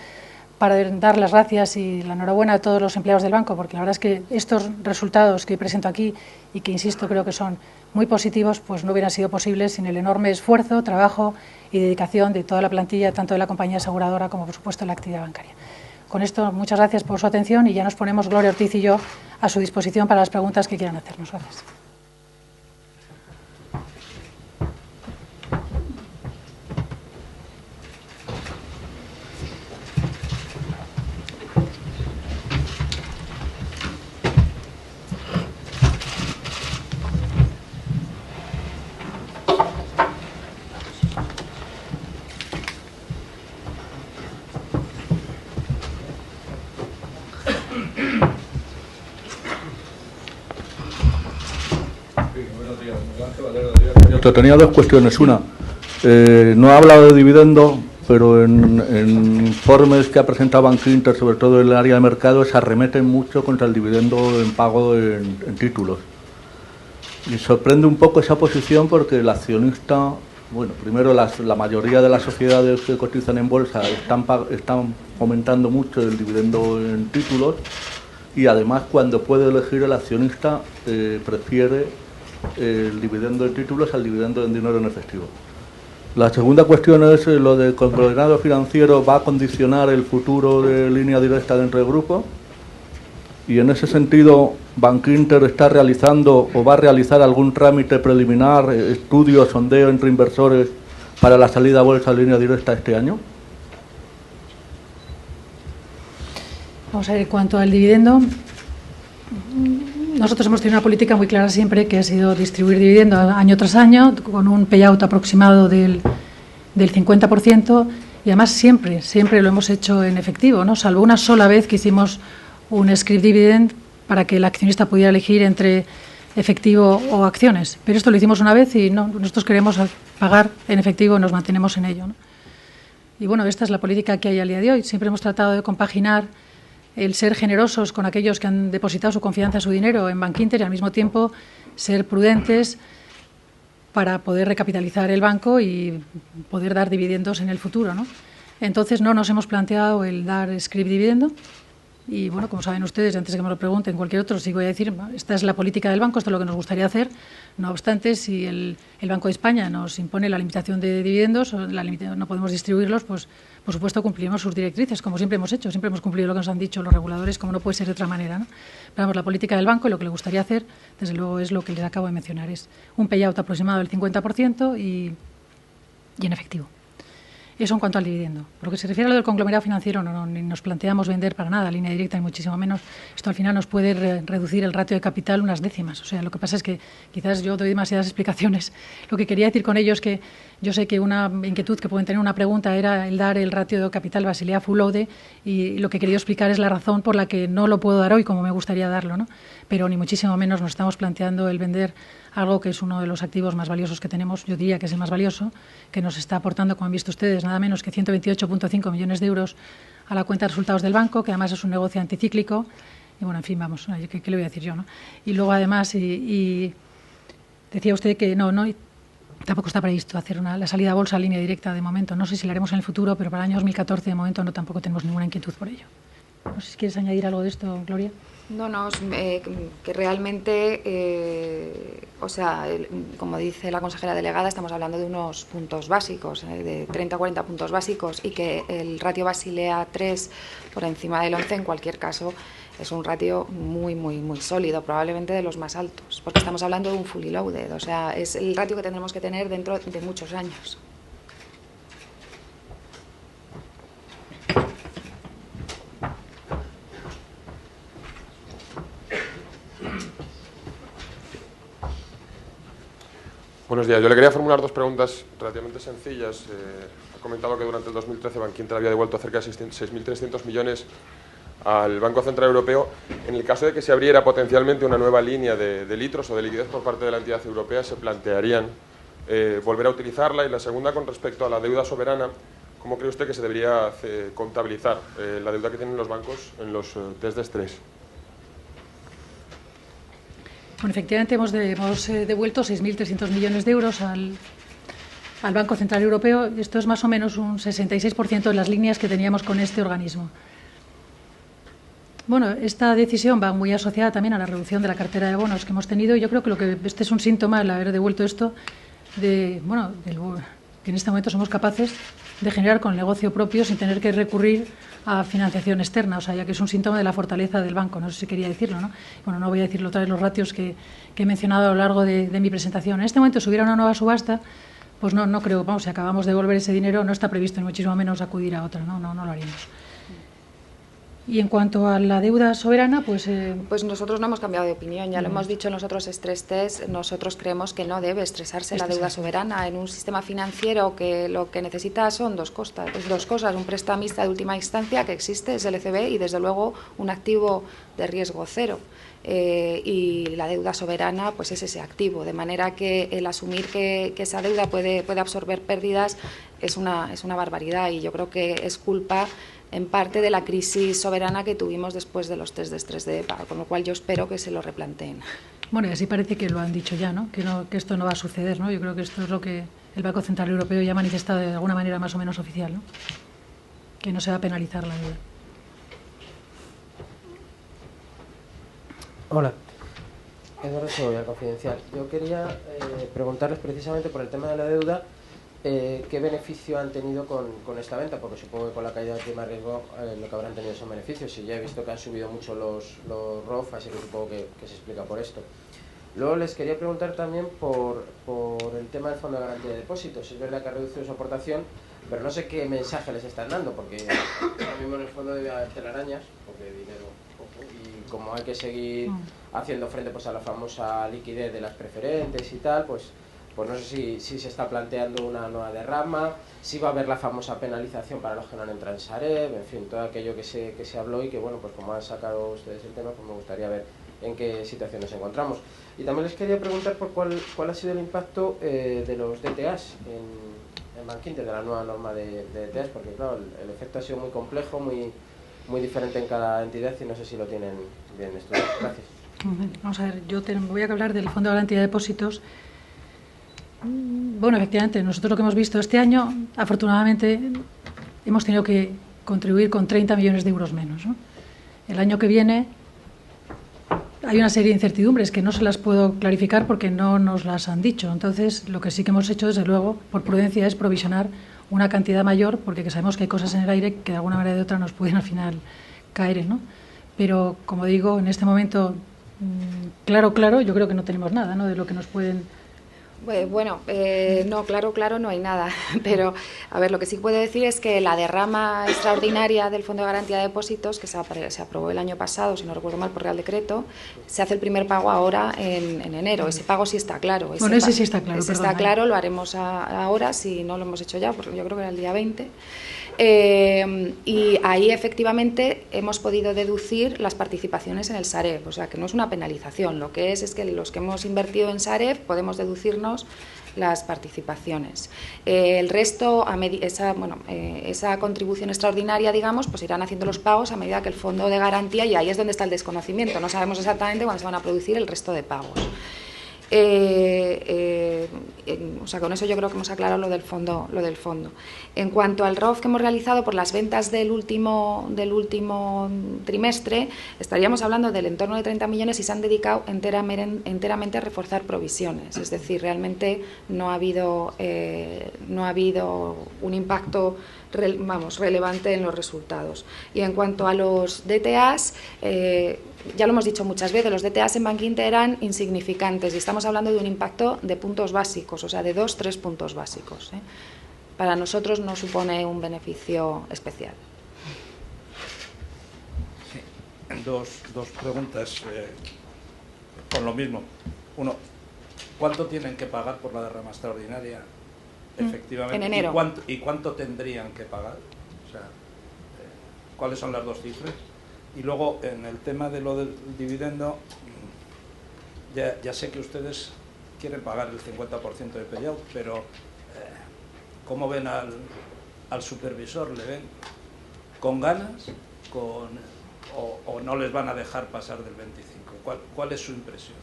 para dar las gracias y la enhorabuena a todos los empleados del banco, porque la verdad es que estos resultados que presento aquí y que, insisto, creo que son muy positivos, pues no hubieran sido posibles sin el enorme esfuerzo, trabajo y dedicación de toda la plantilla, tanto de la compañía aseguradora como, por supuesto, de la actividad bancaria. Con esto, muchas gracias por su atención y ya nos ponemos, Gloria Ortiz y yo, a su disposición para las preguntas que quieran hacernos. Gracias. Tenía dos cuestiones. Una, no ha hablado de dividendo, pero en informes que ha presentado Bankinter, sobre todo en el área de mercado, se arremeten mucho contra el dividendo en pago en títulos. Y sorprende un poco esa posición porque el accionista, bueno, primero la mayoría de las sociedades que cotizan en bolsa están aumentando mucho el dividendo en títulos y además cuando puede elegir el accionista prefiere el dividendo en títulos al dividendo en dinero en efectivo. La segunda cuestión es lo del conglomerado financiero va a condicionar el futuro de Línea Directa dentro del grupo y en ese sentido Bankinter está realizando o va a realizar algún trámite preliminar, estudio, sondeo entre inversores para la salida a bolsa de Línea Directa este año. Vamos a ver, en cuanto al dividendo, nosotros hemos tenido una política muy clara siempre que ha sido distribuir dividendo año tras año con un payout aproximado del 50% y además siempre lo hemos hecho en efectivo, ¿no? Salvo una sola vez que hicimos un scrip dividend para que el accionista pudiera elegir entre efectivo o acciones. Pero esto lo hicimos una vez y no, nosotros queremos pagar en efectivo y nos mantenemos en ello, ¿no? Y bueno, esta es la política que hay al día de hoy. Siempre hemos tratado de compaginar el ser generosos con aquellos que han depositado su confianza, su dinero en Bankinter y al mismo tiempo ser prudentes para poder recapitalizar el banco y poder dar dividendos en el futuro, ¿no? Entonces no nos hemos planteado el dar scrip dividendo y bueno, como saben ustedes, antes de que me lo pregunten cualquier otro, sí voy a decir, esta es la política del banco, esto es lo que nos gustaría hacer. No obstante, si el Banco de España nos impone la limitación de dividendos, o no podemos distribuirlos, pues por supuesto cumpliremos sus directrices, como siempre hemos hecho, siempre hemos cumplido lo que nos han dicho los reguladores, como no puede ser de otra manera, ¿no? Pero vamos, la política del banco y lo que le gustaría hacer, desde luego, es lo que les acabo de mencionar, es un payout aproximado del 50% y en efectivo. Eso en cuanto al dividendo. Por lo que se refiere a lo del conglomerado financiero, no, ni nos planteamos vender para nada Línea Directa, ni muchísimo menos. Esto al final nos puede reducir el ratio de capital unas décimas. O sea, lo que pasa es que quizás yo doy demasiadas explicaciones. Lo que quería decir con ello es que yo sé que una inquietud que pueden tener, una pregunta, era el dar el ratio de capital Basilea full loaded, y lo que he querido explicar es la razón por la que no lo puedo dar hoy como me gustaría darlo, ¿no? Pero ni muchísimo menos nos estamos planteando el vender algo que es uno de los activos más valiosos que tenemos, yo diría que es el más valioso, que nos está aportando, como han visto ustedes, nada menos que 128,5 millones de euros a la cuenta de resultados del banco, que además es un negocio anticíclico. Y bueno, en fin, vamos, ¿qué le voy a decir yo, no? Y luego además, y decía usted que no tampoco está previsto hacer la salida a bolsa a Línea Directa de momento. No sé si la haremos en el futuro, pero para el año 2014 de momento no, tampoco tenemos ninguna inquietud por ello. No sé si quieres añadir algo de esto, Gloria. No, que realmente, o sea, como dice la consejera delegada, estamos hablando de unos puntos básicos, de 30 o 40 puntos básicos, y que el ratio Basilea 3 por encima del 11 en cualquier caso es un ratio muy sólido, probablemente de los más altos, porque estamos hablando de un fully loaded, o sea, es el ratio que tendremos que tener dentro de muchos años. Buenos días. Yo le quería formular dos preguntas relativamente sencillas. Ha comentado que durante el 2013 Bankinter había devuelto cerca de 6.300 millones al Banco Central Europeo. En el caso de que se abriera potencialmente una nueva línea de litros o de liquidez por parte de la entidad europea, ¿se plantearían volver a utilizarla? Y la segunda, con respecto a la deuda soberana, ¿cómo cree usted que se debería contabilizar la deuda que tienen los bancos en los test de estrés? Bueno, efectivamente hemos devuelto 6.300 millones de euros al Banco Central Europeo. Esto es más o menos un 66% de las líneas que teníamos con este organismo. Bueno, esta decisión va muy asociada también a la reducción de la cartera de bonos que hemos tenido. Yo creo que este es un síntoma, el haber devuelto esto, que en este momento somos capaces de generar con el negocio propio sin tener que recurrir a financiación externa, o sea, ya que es un síntoma de la fortaleza del banco. No sé si quería decirlo, ¿no? Bueno, no voy a decirlo otra vez los ratios que he mencionado a lo largo de mi presentación. En este momento, si hubiera una nueva subasta, pues no creo, vamos, si acabamos de devolver ese dinero, no está previsto ni muchísimo menos acudir a otra, no lo haríamos. Y en cuanto a la deuda soberana, pues nosotros no hemos cambiado de opinión, ya lo hemos dicho en los otros stress test. Nosotros creemos que no debe estresarse la deuda soberana en un sistema financiero que lo que necesita son dos cosas. Un prestamista de última instancia que existe, es el ECB, y desde luego un activo de riesgo cero. Y la deuda soberana pues es ese activo, de manera que el asumir que esa deuda puede absorber pérdidas es una barbaridad, y yo creo que es culpa en parte de la crisis soberana que tuvimos después de los test de estrés de EPA, con lo cual yo espero que se lo replanteen. Bueno, y así parece que lo han dicho ya, ¿no? Que esto no va a suceder, ¿no? Yo creo que esto es lo que el Banco Central Europeo ya ha manifestado de alguna manera más o menos oficial, ¿no? Que no se va a penalizar la deuda. Hola, Eduardo Segovia, Confidencial. Yo quería preguntarles precisamente por el tema de la deuda, ¿qué beneficio han tenido con esta venta? Porque supongo que con la caída de prima riesgo lo que habrán tenido son beneficios, y ya he visto que han subido mucho los ROF, así que supongo que se explica por esto. Luego les quería preguntar también por el tema del Fondo de Garantía de Depósitos. Es verdad que ha reducido su aportación, pero no sé qué mensaje les están dando, porque ahora mismo en el fondo debe haber telarañas, porque dinero poco, y como hay que seguir haciendo frente pues a la famosa liquidez de las preferentes y tal, pues no sé si se está planteando una nueva derrama, si va a haber la famosa penalización para los que no han entrado en Sareb, en fin, todo aquello que se habló, y que, bueno, pues como han sacado ustedes el tema, pues me gustaría ver en qué situación nos encontramos. Y también les quería preguntar por cuál ha sido el impacto de los DTAs en Bankinter, de la nueva norma de DTAs, porque claro, el efecto ha sido muy complejo, muy diferente en cada entidad, y no sé si lo tienen bien estudiado. Gracias. Vamos a ver, yo voy a hablar del Fondo de Garantía de Depósitos. Bueno, efectivamente, nosotros lo que hemos visto este año, afortunadamente, hemos tenido que contribuir con 30 millones de euros menos, ¿no? El año que viene hay una serie de incertidumbres que no se las puedo clarificar porque no nos las han dicho. Entonces, lo que sí que hemos hecho, desde luego, por prudencia, es provisionar una cantidad mayor, porque sabemos que hay cosas en el aire que de alguna manera o de otra nos pueden al final caer, ¿no? Pero, como digo, en este momento, claro, yo creo que no tenemos nada, ¿no?, de lo que nos pueden... Bueno, no, claro, no hay nada. Pero, a ver, lo que sí puedo decir es que la derrama extraordinaria del Fondo de Garantía de Depósitos, que se aprobó el año pasado, si no recuerdo mal, por Real Decreto, se hace el primer pago ahora en enero. Ese pago sí está claro. Bueno, ese sí está claro. Ese está claro, lo haremos ahora, si no lo hemos hecho ya, porque yo creo que era el día 20. Y ahí efectivamente hemos podido deducir las participaciones en el Sareb, o sea que no es una penalización, lo que es que los que hemos invertido en Sareb podemos deducirnos las participaciones. El resto, esa contribución extraordinaria, digamos, pues irán haciendo los pagos a medida que el fondo de garantía, y ahí es donde está el desconocimiento, no sabemos exactamente cuándo se van a producir el resto de pagos. O sea, con eso yo creo que hemos aclarado lo del fondo. En cuanto al ROF que hemos realizado por las ventas del último trimestre, estaríamos hablando del entorno de 30 millones y se han dedicado enteramente a reforzar provisiones. Es decir, realmente no ha habido un impacto relevante en los resultados. Y en cuanto a los DTAs, ya lo hemos dicho muchas veces, los DTAs en Bankinter eran insignificantes y estamos hablando de un impacto de puntos básicos, o sea, de 2-3 puntos básicos. Para nosotros no supone un beneficio especial. Sí. Dos preguntas con lo mismo. Uno, ¿cuánto tienen que pagar por la derrama extraordinaria? Efectivamente. En enero. ¿Y cuánto tendrían que pagar? O sea, ¿cuáles son las dos cifras? Y luego, en el tema de lo del dividendo, ya sé que ustedes quieren pagar el 50% de payout, pero ¿cómo ven al supervisor? ¿Le ven con ganas o no les van a dejar pasar del 25%? ¿Cuál es su impresión?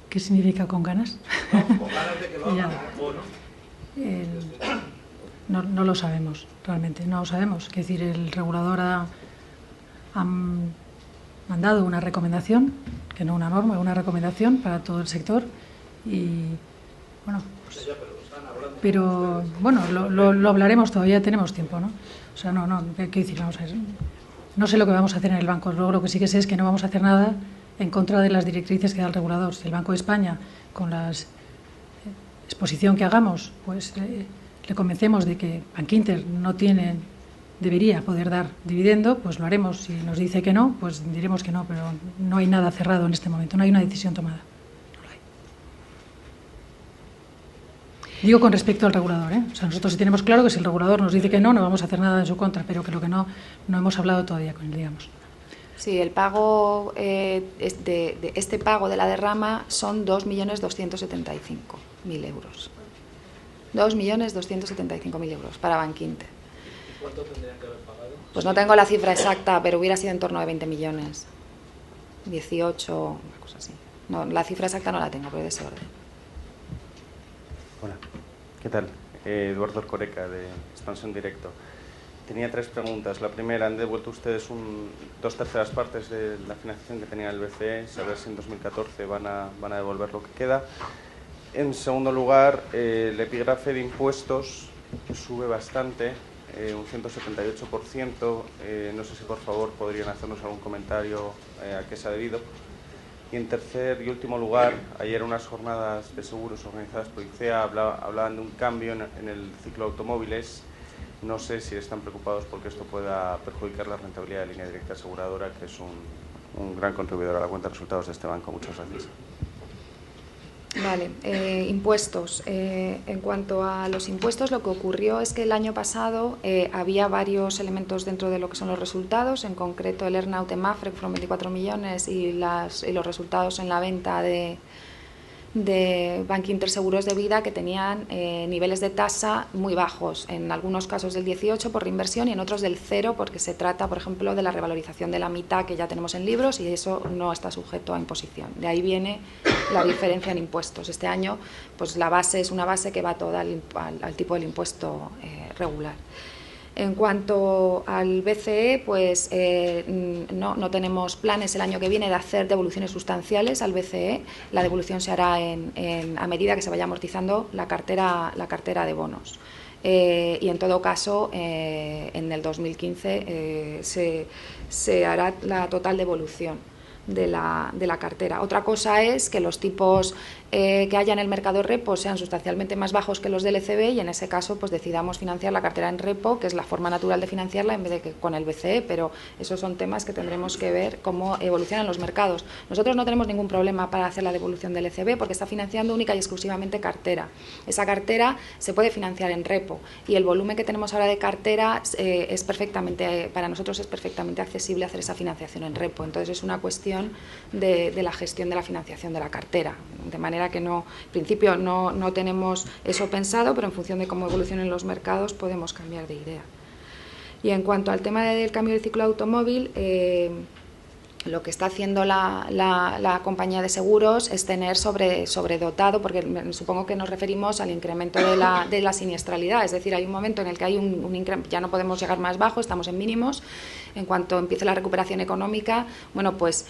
¿Qué significa con ganas? No, con ganas de que lo hagan o no. No lo sabemos, realmente, no lo sabemos. Es decir, el regulador ha mandado una recomendación, que no una norma, una recomendación para todo el sector y, bueno, pues, pero bueno, lo hablaremos, todavía tenemos tiempo, ¿no? O sea, ¿qué decir? Vamos a ver, no sé lo que vamos a hacer en el banco, luego lo que sí que sé es que no vamos a hacer nada en contra de las directrices que da el regulador. Si el Banco de España, con la exposición que hagamos, pues le convencemos de que Bankinter debería poder dar dividendo, pues lo haremos. Si nos dice que no, pues diremos que no, pero no hay nada cerrado en este momento, no hay una decisión tomada. No lo hay. Digo con respecto al regulador, ¿eh? O sea, nosotros sí tenemos claro que si el regulador nos dice que no vamos a hacer nada en su contra, pero que lo que no hemos hablado todavía con él, digamos. Sí, el pago, este pago de la derrama son 2.275.000 euros. 2.275.000 euros para Bankinter. ¿Cuánto tendrían que haber pagado? Pues no tengo la cifra exacta, pero hubiera sido en torno a 20 millones. 18, una cosa así. No, la cifra exacta no la tengo, pero de ese orden. Hola, ¿qué tal? Eduardo Coreca, de Expansión Directo. Tenía 3 preguntas. La primera, han devuelto ustedes 2/3 partes de la financiación que tenía el BCE, saber si en 2014 van a devolver lo que queda. En segundo lugar, el epígrafe de impuestos sube bastante, un 178%. No sé si por favor podrían hacernos algún comentario a qué se ha debido. Y en tercer y último lugar, ayer unas jornadas de seguros organizadas por ICEA hablaban de un cambio en el ciclo de automóviles. No sé si están preocupados porque esto pueda perjudicar la rentabilidad de Línea Directa Aseguradora, que es un gran contribuidor a la cuenta de resultados de este banco. Muchas gracias. Vale, impuestos. En cuanto a los impuestos, lo que ocurrió es que el año pasado había varios elementos dentro de lo que son los resultados, en concreto el earnout en Mafre, que fueron 24 millones, y los resultados en la venta de Bankinter Seguros de Vida, que tenían niveles de tasa muy bajos, en algunos casos del 18 por reinversión y en otros del 0 porque se trata, por ejemplo, de la revalorización de la mitad que ya tenemos en libros y eso no está sujeto a imposición. De ahí viene la diferencia en impuestos. Este año pues la base es una base que va toda al tipo del impuesto regular. En cuanto al BCE, pues no tenemos planes el año que viene de hacer devoluciones sustanciales al BCE. La devolución se hará a medida que se vaya amortizando la cartera de bonos. Y en todo caso, en el 2015 se hará la total devolución de la cartera. Otra cosa es que los tipos que haya en el mercado repo sean sustancialmente más bajos que los del ECB y en ese caso pues decidamos financiar la cartera en repo, que es la forma natural de financiarla en vez de que con el BCE, pero esos son temas que tendremos que ver cómo evolucionan los mercados. Nosotros no tenemos ningún problema para hacer la devolución del ECB porque está financiando única y exclusivamente cartera. Esa cartera se puede financiar en repo y el volumen que tenemos ahora de cartera para nosotros es perfectamente accesible hacer esa financiación en repo. Entonces es una cuestión de la gestión de la financiación de la cartera, de manera que en principio no tenemos eso pensado, pero en función de cómo evolucionen los mercados podemos cambiar de idea. Y en cuanto al tema del cambio del ciclo automóvil, lo que está haciendo la compañía de seguros es tener sobredotado, porque supongo que nos referimos al incremento de la siniestralidad, es decir, hay un momento en el que hay un incremento, ya no podemos llegar más bajo, estamos en mínimos. En cuanto empiece la recuperación económica, bueno, pues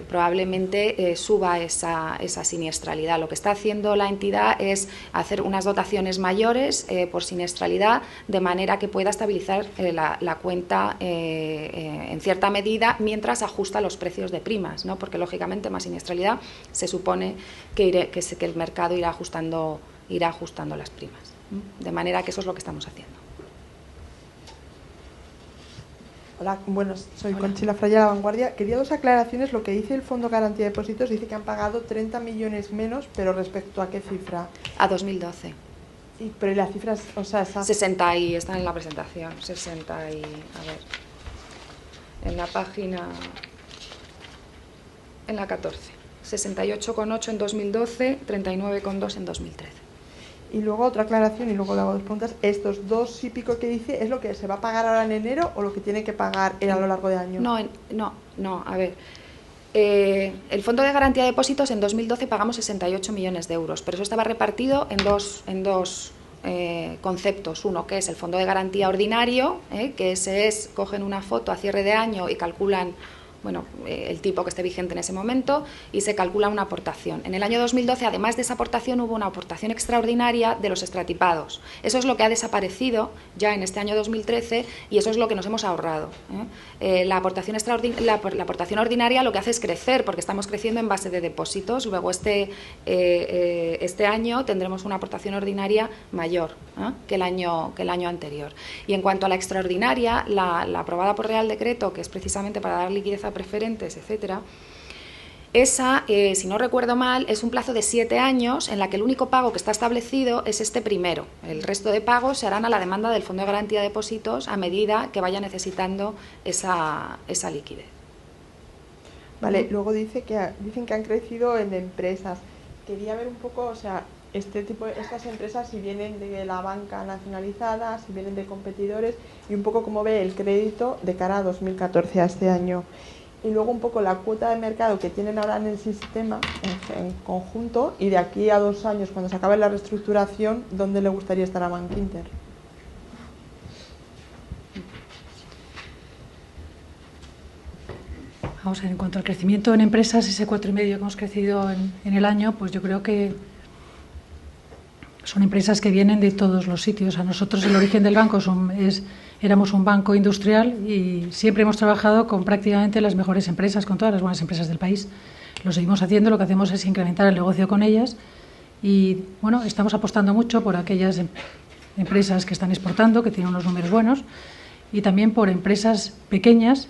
probablemente suba esa siniestralidad. Lo que está haciendo la entidad es hacer unas dotaciones mayores por siniestralidad, de manera que pueda estabilizar la cuenta en cierta medida, mientras ajusta los precios de primas, ¿no? Porque lógicamente más siniestralidad se supone que el mercado irá ajustando las primas, ¿no? De manera que eso es lo que estamos haciendo. Hola, buenas, soy Conchila Fraya, La Vanguardia. Quería dos aclaraciones. Lo que dice el Fondo Garantía de Depósitos dice que han pagado 30 millones menos, pero ¿respecto a qué cifra? A 2012. Pero la cifra, o sea, esa... 60 y están en la presentación. 60 y... A ver. En la página... En la 14. 68,8 en 2012, 39,2 en 2013. Y luego otra aclaración, y luego le hago dos preguntas. ¿Estos 2 y pico que dice es lo que se va a pagar ahora en enero o lo que tiene que pagar a lo largo de año? No, a ver. El Fondo de Garantía de Depósitos en 2012 pagamos 68 millones de euros, pero eso estaba repartido en dos conceptos. Uno, que es el Fondo de Garantía Ordinario, que ese es, cogen una foto a cierre de año y calculan el tipo que esté vigente en ese momento y se calcula una aportación. En el año 2012, además de esa aportación, hubo una aportación extraordinaria de los extratipados. Eso es lo que ha desaparecido ya en este año 2013 y eso es lo que nos hemos ahorrado. La aportación ordinaria lo que hace es crecer, porque estamos creciendo en base de depósitos. Luego este año tendremos una aportación ordinaria mayor que el año anterior. Y en cuanto a la extraordinaria, la aprobada por Real Decreto, que es precisamente para dar liquidez a preferentes, etcétera, esa, si no recuerdo mal, es un plazo de 7 años en la que el único pago que está establecido es este primero. El resto de pagos se harán a la demanda del Fondo de Garantía de Depósitos a medida que vaya necesitando esa liquidez. Vale, luego dicen que han crecido en empresas. Quería ver un poco, o sea, estas empresas, si vienen de la banca nacionalizada, si vienen de competidores, y un poco cómo ve el crédito de cara a 2014, a este año. Y luego un poco la cuota de mercado que tienen ahora en el sistema en conjunto, y de aquí a 2 años, cuando se acabe la reestructuración, ¿dónde le gustaría estar a Bankinter? Vamos a ver, en cuanto al crecimiento en empresas, ese 4,5 que hemos crecido en el año, pues yo creo que son empresas que vienen de todos los sitios. A nosotros el origen del banco éramos un banco industrial y siempre hemos trabajado con prácticamente las mejores empresas, con todas las buenas empresas del país. Lo seguimos haciendo, lo que hacemos es incrementar el negocio con ellas y bueno, estamos apostando mucho por aquellas empresas que están exportando, que tienen unos números buenos, y también por empresas pequeñas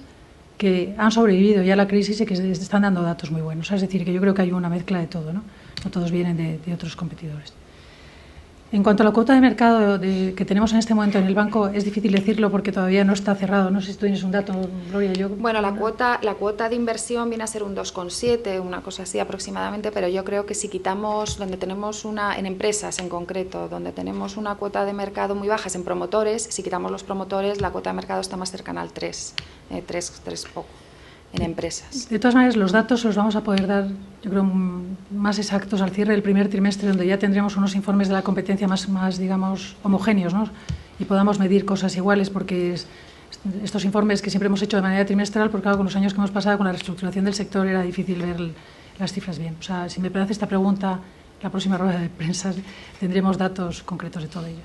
que han sobrevivido ya a la crisis y que están dando datos muy buenos. Es decir, que yo creo que hay una mezcla de todo, ¿no? No todos vienen de otros competidores. En cuanto a la cuota de mercado que tenemos en este momento en el banco, es difícil decirlo porque todavía no está cerrado. No sé si tú tienes un dato, Gloria. Bueno, la cuota de inversión viene a ser un 2,7, una cosa así aproximadamente, pero yo creo que si quitamos, donde tenemos en empresas en concreto, donde tenemos una cuota de mercado muy baja, es en promotores, si quitamos los promotores, la cuota de mercado está más cercana al 3 poco. En empresas. De todas maneras, los datos los vamos a poder dar, yo creo, más exactos al cierre del primer trimestre, donde ya tendremos unos informes de la competencia más digamos, homogéneos, ¿no? Y podamos medir cosas iguales, porque estos informes que siempre hemos hecho de manera trimestral, porque claro, con los años que hemos pasado con la reestructuración del sector era difícil ver las cifras bien. O sea, si me hace esta pregunta, la próxima rueda de prensa tendremos datos concretos de todo ello.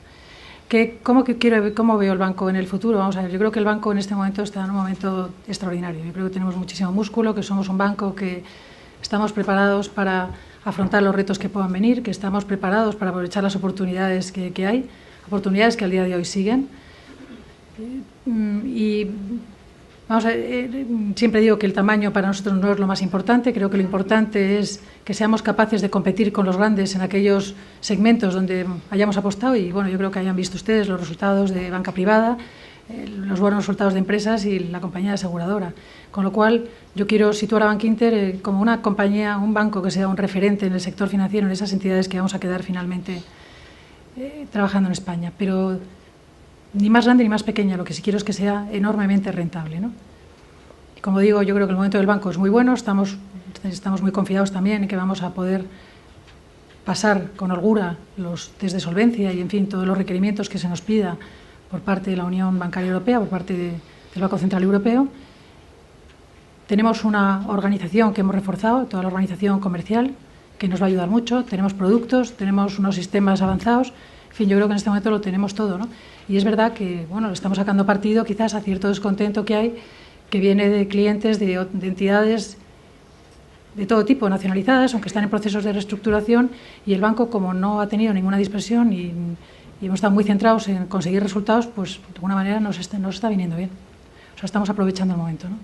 ¿Cómo veo el banco en el futuro? Vamos a ver, yo creo que el banco en este momento está en un momento extraordinario. Yo creo que tenemos muchísimo músculo, que somos un banco que estamos preparados para afrontar los retos que puedan venir, que estamos preparados para aprovechar las oportunidades que hay, oportunidades que al día de hoy siguen. Y vamos a ver, siempre digo que el tamaño para nosotros no es lo más importante. Creo que lo importante es que seamos capaces de competir con los grandes en aquellos segmentos donde hayamos apostado y bueno, yo creo que hayan visto ustedes los resultados de banca privada, los buenos resultados de empresas y la compañía aseguradora. Con lo cual, yo quiero situar a Bankinter como una compañía, un banco que sea un referente en el sector financiero, en esas entidades que vamos a quedar finalmente trabajando en España. Pero ni más grande ni más pequeña, lo que sí quiero es que sea enormemente rentable, ¿no? Y como digo, yo creo que el momento del banco es muy bueno, estamos muy confiados también en que vamos a poder pasar con holgura los test de solvencia y, en fin, todos los requerimientos que se nos pida por parte de la Unión Bancaria Europea, por parte del Banco Central Europeo. Tenemos una organización que hemos reforzado, toda la organización comercial, que nos va a ayudar mucho. Tenemos productos, tenemos unos sistemas avanzados. En fin, yo creo que en este momento lo tenemos todo, ¿no? Y es verdad que, bueno, le estamos sacando partido quizás a cierto descontento que hay, que viene de clientes de entidades de todo tipo, nacionalizadas, aunque están en procesos de reestructuración, y el banco, como no ha tenido ninguna dispersión y hemos estado muy centrados en conseguir resultados, pues de alguna manera nos está viniendo bien. O sea, estamos aprovechando el momento, ¿no?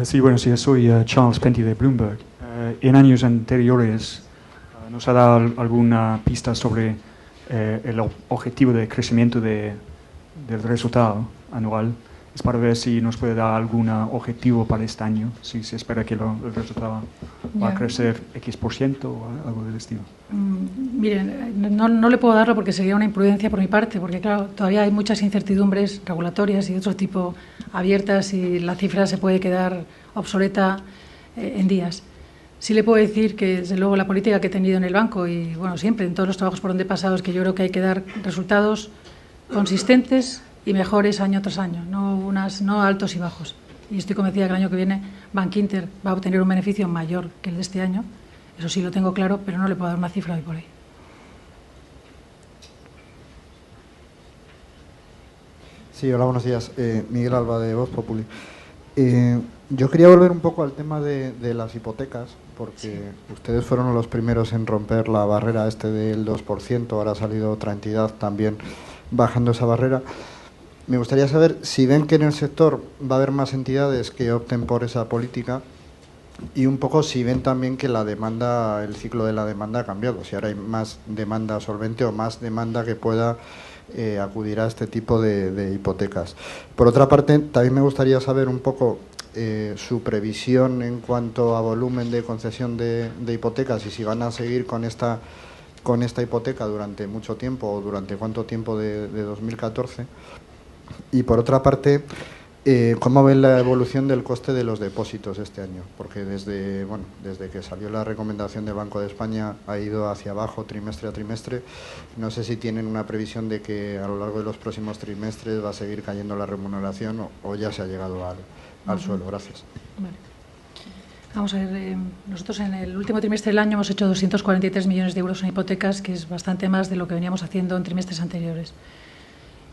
Sí, buenos días. Soy Charles Penty de Bloomberg. En años anteriores nos ha dado alguna pista sobre el objetivo de crecimiento del resultado anual. Es para ver si nos puede dar algún objetivo para este año, si se espera que el resultado va a crecer X% o algo del estilo. Miren, no le puedo darlo porque sería una imprudencia por mi parte, porque claro, todavía hay muchas incertidumbres regulatorias y de otro tipo abiertas y la cifra se puede quedar obsoleta en días. Sí le puedo decir que, desde luego, la política que he tenido en el banco y, bueno, siempre en todos los trabajos por donde he pasado es que yo creo que hay que dar resultados consistentes y mejores año tras año, no altos y bajos. Y estoy convencida que el año que viene Bankinter va a obtener un beneficio mayor que el de este año. Eso sí lo tengo claro, pero no le puedo dar una cifra hoy por ahí. Sí, hola, buenos días. Miguel Alba, de Voz Populi. Yo quería volver un poco al tema de las hipotecas, porque ustedes fueron los primeros en romper la barrera del 2%, ahora ha salido otra entidad también bajando esa barrera. Me gustaría saber si ven que en el sector va a haber más entidades que opten por esa política y un poco si ven también que la demanda, el ciclo de la demanda ha cambiado, si ahora hay más demanda solvente o más demanda que pueda acudir a este tipo de hipotecas. Por otra parte, también me gustaría saber un poco su previsión en cuanto a volumen de concesión de hipotecas y si van a seguir con esta hipoteca durante mucho tiempo o durante cuánto tiempo de 2014. Y por otra parte, ¿cómo ven la evolución del coste de los depósitos este año? Porque desde que salió la recomendación del Banco de España ha ido hacia abajo trimestre a trimestre. No sé si tienen una previsión de que a lo largo de los próximos trimestres va a seguir cayendo la remuneración o ya se ha llegado al suelo. Gracias. Vale. Vamos a ver, nosotros en el último trimestre del año hemos hecho 243 millones de euros en hipotecas, que es bastante más de lo que veníamos haciendo en trimestres anteriores.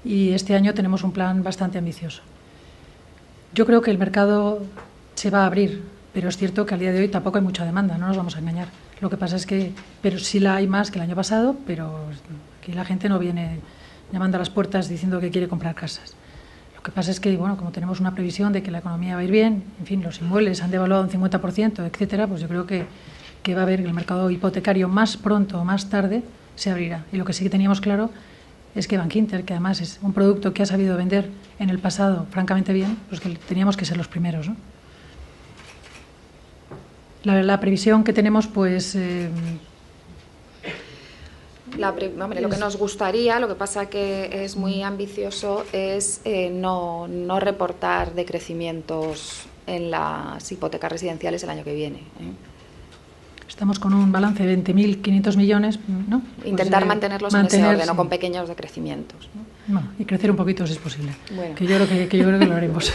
Y este año tenemos un plan bastante ambicioso. Yo creo que el mercado se va a abrir, pero es cierto que al día de hoy tampoco hay mucha demanda, no nos vamos a engañar. Lo que pasa es que, pero sí la hay más que el año pasado, pero aquí la gente no viene llamando a las puertas diciendo que quiere comprar casas. Lo que pasa es que, bueno, como tenemos una previsión de que la economía va a ir bien, en fin, los inmuebles han devaluado un 50%, etcétera, pues yo creo que va a haber que el mercado hipotecario más pronto o más tarde se abrirá. Y lo que sí que teníamos claro es que Bankinter, que además es un producto que ha sabido vender en el pasado francamente bien, pues que teníamos que ser los primeros, ¿no? La previsión que tenemos, pues... Lo que nos gustaría, lo que pasa que es muy ambicioso, es no reportar decrecimientos en las hipotecas residenciales el año que viene. Estamos con un balance de 20.500 millones, ¿no? Intentar pues, mantenerlos en ese orden, o con pequeños decrecimientos, ¿no? Y crecer un poquito si es posible, bueno. que yo creo que lo haremos.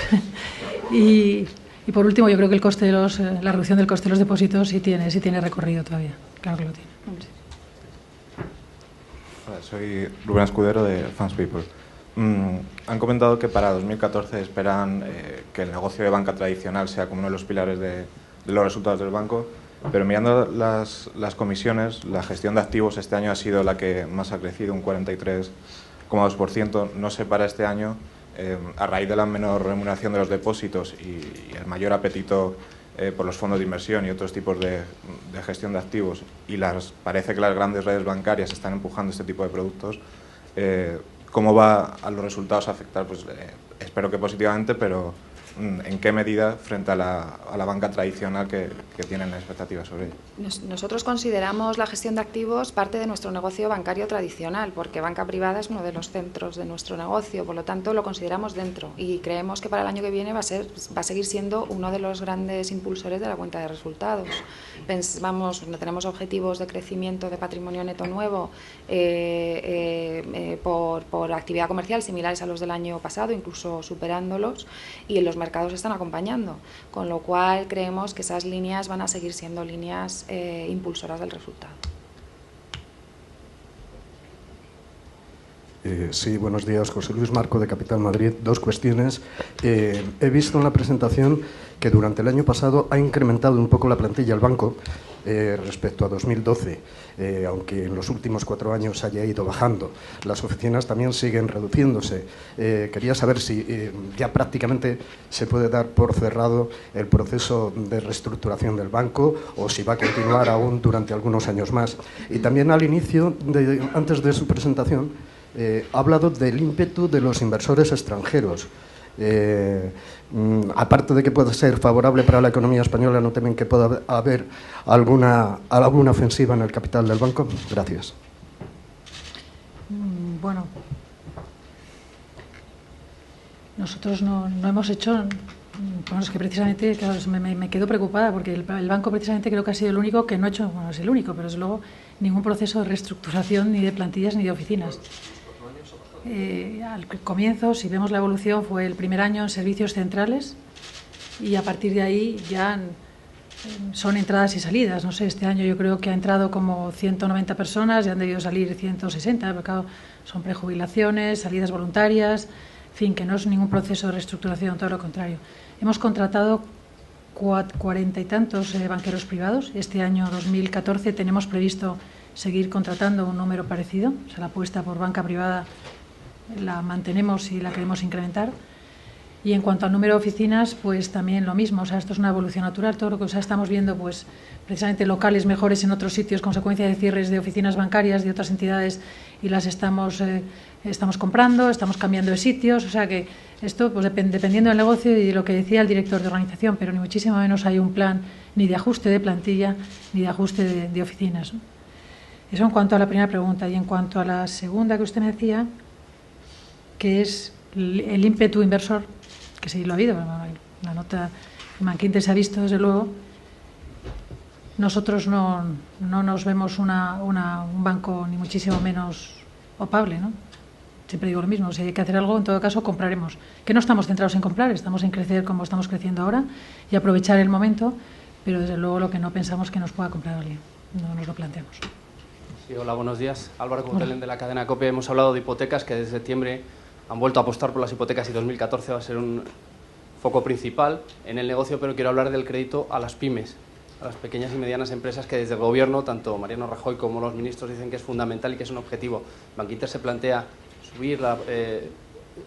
Y por último, yo creo que el coste de la reducción del coste de los depósitos sí tiene recorrido todavía, claro que lo tiene. Hola, soy Rubén Escudero de Fans People. Han comentado que para 2014 esperan que el negocio de banca tradicional sea como uno de los pilares de los resultados del banco. Pero mirando las comisiones, la gestión de activos este año ha sido la que más ha crecido, un 43,2%. No sé para este año, a raíz de la menor remuneración de los depósitos y el mayor apetito por los fondos de inversión y otros tipos de gestión de activos, y parece que las grandes redes bancarias están empujando este tipo de productos, ¿cómo va a los resultados a afectar? Pues espero que positivamente, pero ¿en qué medida frente a la banca tradicional que tienen expectativas sobre ello? Nosotros consideramos la gestión de activos parte de nuestro negocio bancario tradicional, porque banca privada es uno de los centros de nuestro negocio, por lo tanto lo consideramos dentro y creemos que para el año que viene va a seguir siendo uno de los grandes impulsores de la cuenta de resultados. Tenemos objetivos de crecimiento de patrimonio neto nuevo por actividad comercial similares a los del año pasado, incluso superándolos, y en los mercados están acompañando, con lo cual creemos que esas líneas van a seguir siendo líneas impulsoras del resultado. Sí, buenos días. José Luis Marco, de Capital Madrid. Dos cuestiones. He visto en la presentación que durante el año pasado ha incrementado un poco la plantilla el banco respecto a 2012, aunque en los últimos 4 años haya ido bajando, las oficinas también siguen reduciéndose. Quería saber si ya prácticamente se puede dar por cerrado el proceso de reestructuración del banco o si va a continuar aún durante algunos años más. Y también al inicio, antes de su presentación, ha hablado del ímpetu de los inversores extranjeros. Aparte de que pueda ser favorable para la economía española, ¿no temen que pueda haber alguna ofensiva en el capital del banco? Gracias. Bueno, nosotros no hemos hecho... Bueno, es que precisamente claro, me quedo preocupada porque el banco precisamente creo que ha sido el único que no ha hecho, bueno, es el único, pero desde luego ningún proceso de reestructuración ni de plantillas ni de oficinas. Al comienzo, si vemos la evolución, fue el primer año en servicios centrales y a partir de ahí ya son entradas y salidas. No sé, este año yo creo que ha entrado como 190 personas y han debido salir 160, porque claro, son prejubilaciones, salidas voluntarias, en fin, que no es ningún proceso de reestructuración, todo lo contrario. Hemos contratado 40 y tantos banqueros privados. Este año 2014 tenemos previsto seguir contratando un número parecido, o sea, la apuesta por banca privada la mantenemos y la queremos incrementar. Y en cuanto al número de oficinas, pues también lo mismo, o sea, esto es una evolución natural, todo lo que estamos viendo, pues precisamente locales mejores en otros sitios, consecuencia de cierres de oficinas bancarias de otras entidades y las estamos comprando, estamos cambiando de sitios, o sea que esto, pues dependiendo del negocio y de lo que decía el director de organización, pero ni muchísimo menos hay un plan ni de ajuste de plantilla ni de ajuste de oficinas, ¿no? Eso en cuanto a la primera pregunta. Y en cuanto a la segunda que usted me decía, que es el ímpetu inversor, que sí lo ha habido, la nota de Bankinter se ha visto desde luego. Nosotros no nos vemos un banco ni muchísimo menos opable, ¿no? Siempre digo lo mismo, si hay que hacer algo, en todo caso compraremos. Que no estamos centrados en comprar, estamos en crecer como estamos creciendo ahora y aprovechar el momento, pero desde luego lo que no pensamos que nos pueda comprar alguien, no nos lo planteamos. Sí, hola, buenos días. Álvaro Coutelén de la cadena COPE. Hemos hablado de hipotecas, que desde septiembre han vuelto a apostar por las hipotecas y 2014 va a ser un foco principal en el negocio, pero quiero hablar del crédito a las pymes, a las pequeñas y medianas empresas, que desde el Gobierno, tanto Mariano Rajoy como los ministros, dicen que es fundamental y que es un objetivo. Bankinter se plantea subir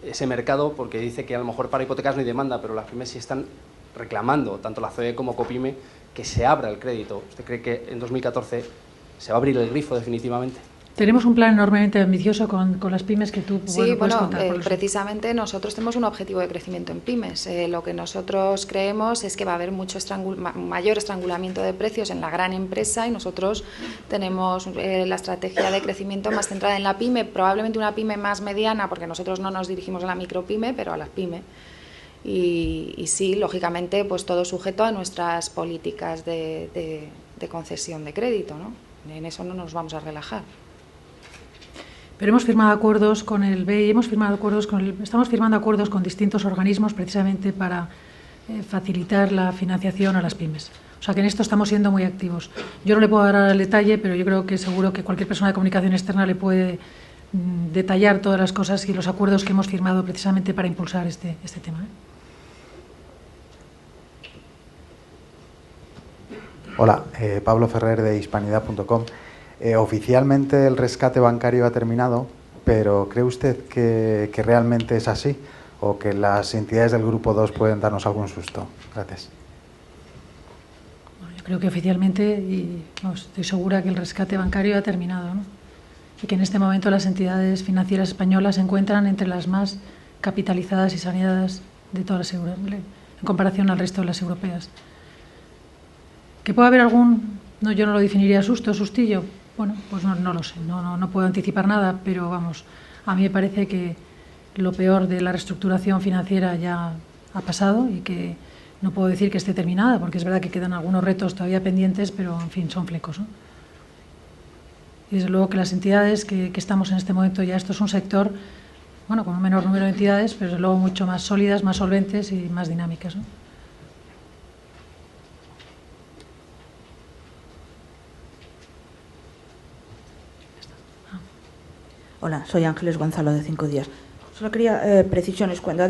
ese mercado porque dice que a lo mejor para hipotecas no hay demanda, pero las pymes sí están reclamando, tanto la COE como Copime, que se abra el crédito. ¿Usted cree que en 2014 se va a abrir el grifo definitivamente? Tenemos un plan enormemente ambicioso con las pymes que tú puedes contar. Precisamente nosotros tenemos un objetivo de crecimiento en pymes. Lo que nosotros creemos es que va a haber mucho mayor estrangulamiento de precios en la gran empresa y nosotros tenemos la estrategia de crecimiento más centrada en la pyme, probablemente una pyme más mediana, porque nosotros no nos dirigimos a la micropyme, pero a la pyme. Y sí, lógicamente, pues todo sujeto a nuestras políticas de concesión de crédito, ¿no? En eso no nos vamos a relajar. Pero hemos firmado acuerdos con el BEI, estamos firmando acuerdos con distintos organismos precisamente para facilitar la financiación a las pymes. O sea que en esto estamos siendo muy activos. Yo no le puedo dar el detalle, pero yo creo que seguro que cualquier persona de comunicación externa le puede detallar todas las cosas y los acuerdos que hemos firmado precisamente para impulsar este tema. Hola, Pablo Ferrer de Hispanidad.com. Oficialmente el rescate bancario ha terminado, pero ¿cree usted que realmente es así o que las entidades del Grupo 2 pueden darnos algún susto? Gracias. Bueno, yo creo que oficialmente, estoy segura que el rescate bancario ha terminado, ¿no? Y que en este momento las entidades financieras españolas se encuentran entre las más capitalizadas y saneadas de todas las europeas, en comparación al resto de las europeas. ¿Que puede haber algún, yo no lo definiría sustillo? Bueno, pues no lo sé, no puedo anticipar nada, pero vamos, a mí me parece que lo peor de la reestructuración financiera ya ha pasado y que no puedo decir que esté terminada, porque es verdad que quedan algunos retos todavía pendientes, pero en fin, son flecos, ¿no? Y desde luego que las entidades que estamos en este momento, ya esto es un sector, bueno, con un menor número de entidades, pero desde luego mucho más sólidas, más solventes y más dinámicas, ¿no? Hola, soy Ángeles Gonzalo de 5 días. Solo quería precisiones. Cuando ha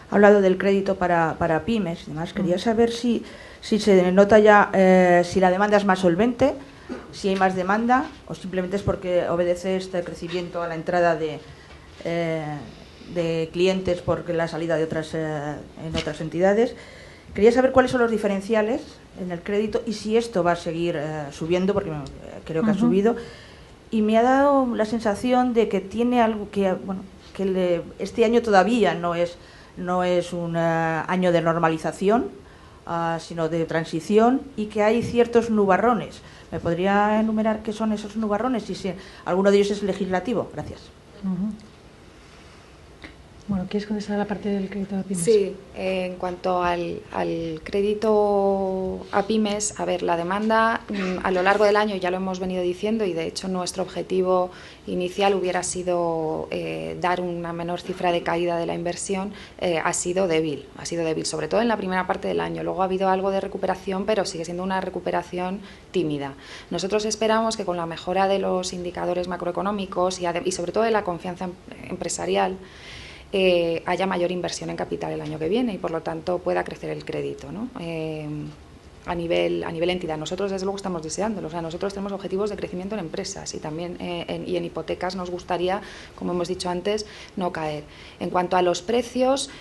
hablado del crédito para pymes y demás, quería saber si si se nota ya si la demanda es más solvente, si hay más demanda o simplemente es porque obedece este crecimiento a la entrada de clientes por la salida de en otras entidades. Quería saber cuáles son los diferenciales en el crédito y si esto va a seguir subiendo, porque creo que ha subido. Y me ha dado la sensación de que tiene algo que, este año todavía no es un año de normalización, sino de transición, y que hay ciertos nubarrones. ¿Me podría enumerar qué son esos nubarrones y si alguno de ellos es legislativo? Gracias. Bueno, ¿quieres contestar la parte del crédito a pymes? Sí, en cuanto al crédito a pymes, a ver, la demanda a lo largo del año ya lo hemos venido diciendo y de hecho nuestro objetivo inicial hubiera sido dar una menor cifra de caída de la inversión, ha sido débil, sobre todo en la primera parte del año. Luego ha habido algo de recuperación, pero sigue siendo una recuperación tímida. Nosotros esperamos que con la mejora de los indicadores macroeconómicos y sobre todo de la confianza empresarial, haya mayor inversión en capital el año que viene y por lo tanto pueda crecer el crédito, ¿no? A nivel entidad. Nosotros desde luego estamos deseándolo, o sea, nosotros tenemos objetivos de crecimiento en empresas y también en hipotecas nos gustaría, como hemos dicho antes, no caer. En cuanto a los precios,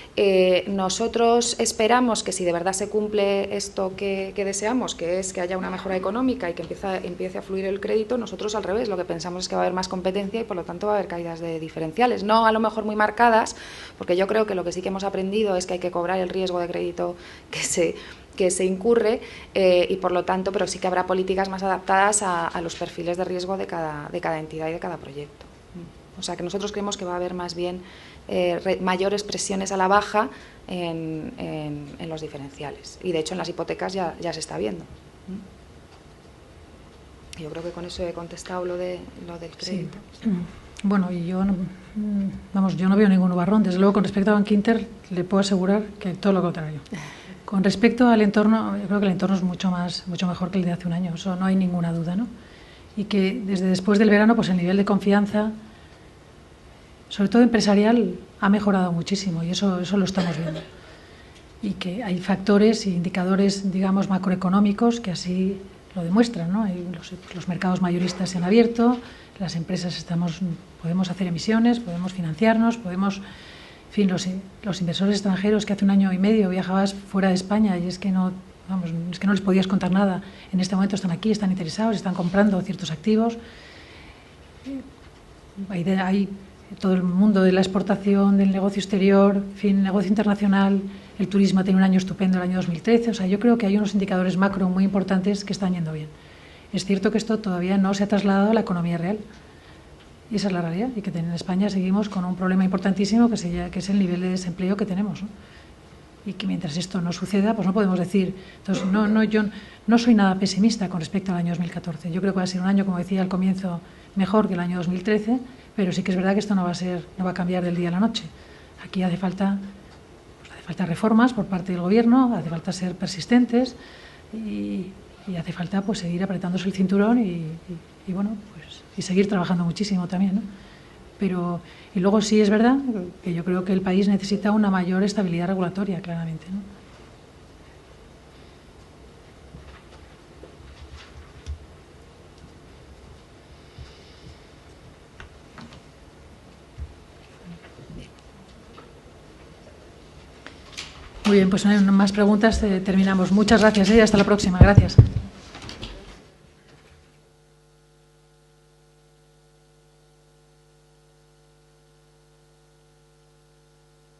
nosotros esperamos que si de verdad se cumple esto que deseamos, que es que haya una mejora económica y que empiece a fluir el crédito, nosotros al revés, lo que pensamos es que va a haber más competencia y por lo tanto va a haber caídas de diferenciales, no a lo mejor muy marcadas, porque yo creo que lo que sí que hemos aprendido es que hay que cobrar el riesgo de crédito que se incurre y por lo tanto, pero sí que habrá políticas más adaptadas a los perfiles de riesgo de cada entidad y de cada proyecto. O sea que nosotros creemos que va a haber más bien mayores presiones a la baja en los diferenciales y de hecho en las hipotecas ya se está viendo. Yo creo que con eso he contestado lo del crédito. Sí. Bueno, y yo no veo ningún nubarrón. Desde luego, con respecto a Bankinter, le puedo asegurar que todo lo contrario. Con respecto al entorno, yo creo que el entorno es mucho mejor que el de hace un año, eso no hay ninguna duda, ¿no? Y que desde después del verano, pues el nivel de confianza, sobre todo empresarial, ha mejorado muchísimo y eso lo estamos viendo. Y que hay factores e indicadores, digamos, macroeconómicos que así lo demuestran, ¿no? Los mercados mayoristas se han abierto, las empresas podemos hacer emisiones, podemos financiarnos, podemos... En fin, los inversores extranjeros que hace un año y medio viajabas fuera de España y es que no les podías contar nada, en este momento están aquí, están interesados, están comprando ciertos activos. Hay todo el mundo de la exportación, del negocio exterior, en fin, negocio internacional, el turismo ha tenido un año estupendo el año 2013, o sea, yo creo que hay unos indicadores macro muy importantes que están yendo bien. Es cierto que esto todavía no se ha trasladado a la economía real. Y esa es la realidad, y que en España seguimos con un problema importantísimo que es el nivel de desempleo que tenemos, ¿no? Y que mientras esto no suceda, pues no podemos decir... Entonces, yo no soy nada pesimista con respecto al año 2014. Yo creo que va a ser un año, como decía al comienzo, mejor que el año 2013, pero sí que es verdad que esto no va a cambiar del día a la noche. Aquí hace falta reformas por parte del Gobierno, hace falta ser persistentes y hace falta pues seguir apretándose el cinturón y bueno, pues y seguir trabajando muchísimo también, ¿no? Pero, y luego sí es verdad que yo creo que el país necesita una mayor estabilidad regulatoria, claramente, ¿no? Muy bien, pues no hay más preguntas, terminamos. Muchas gracias y hasta la próxima. Gracias.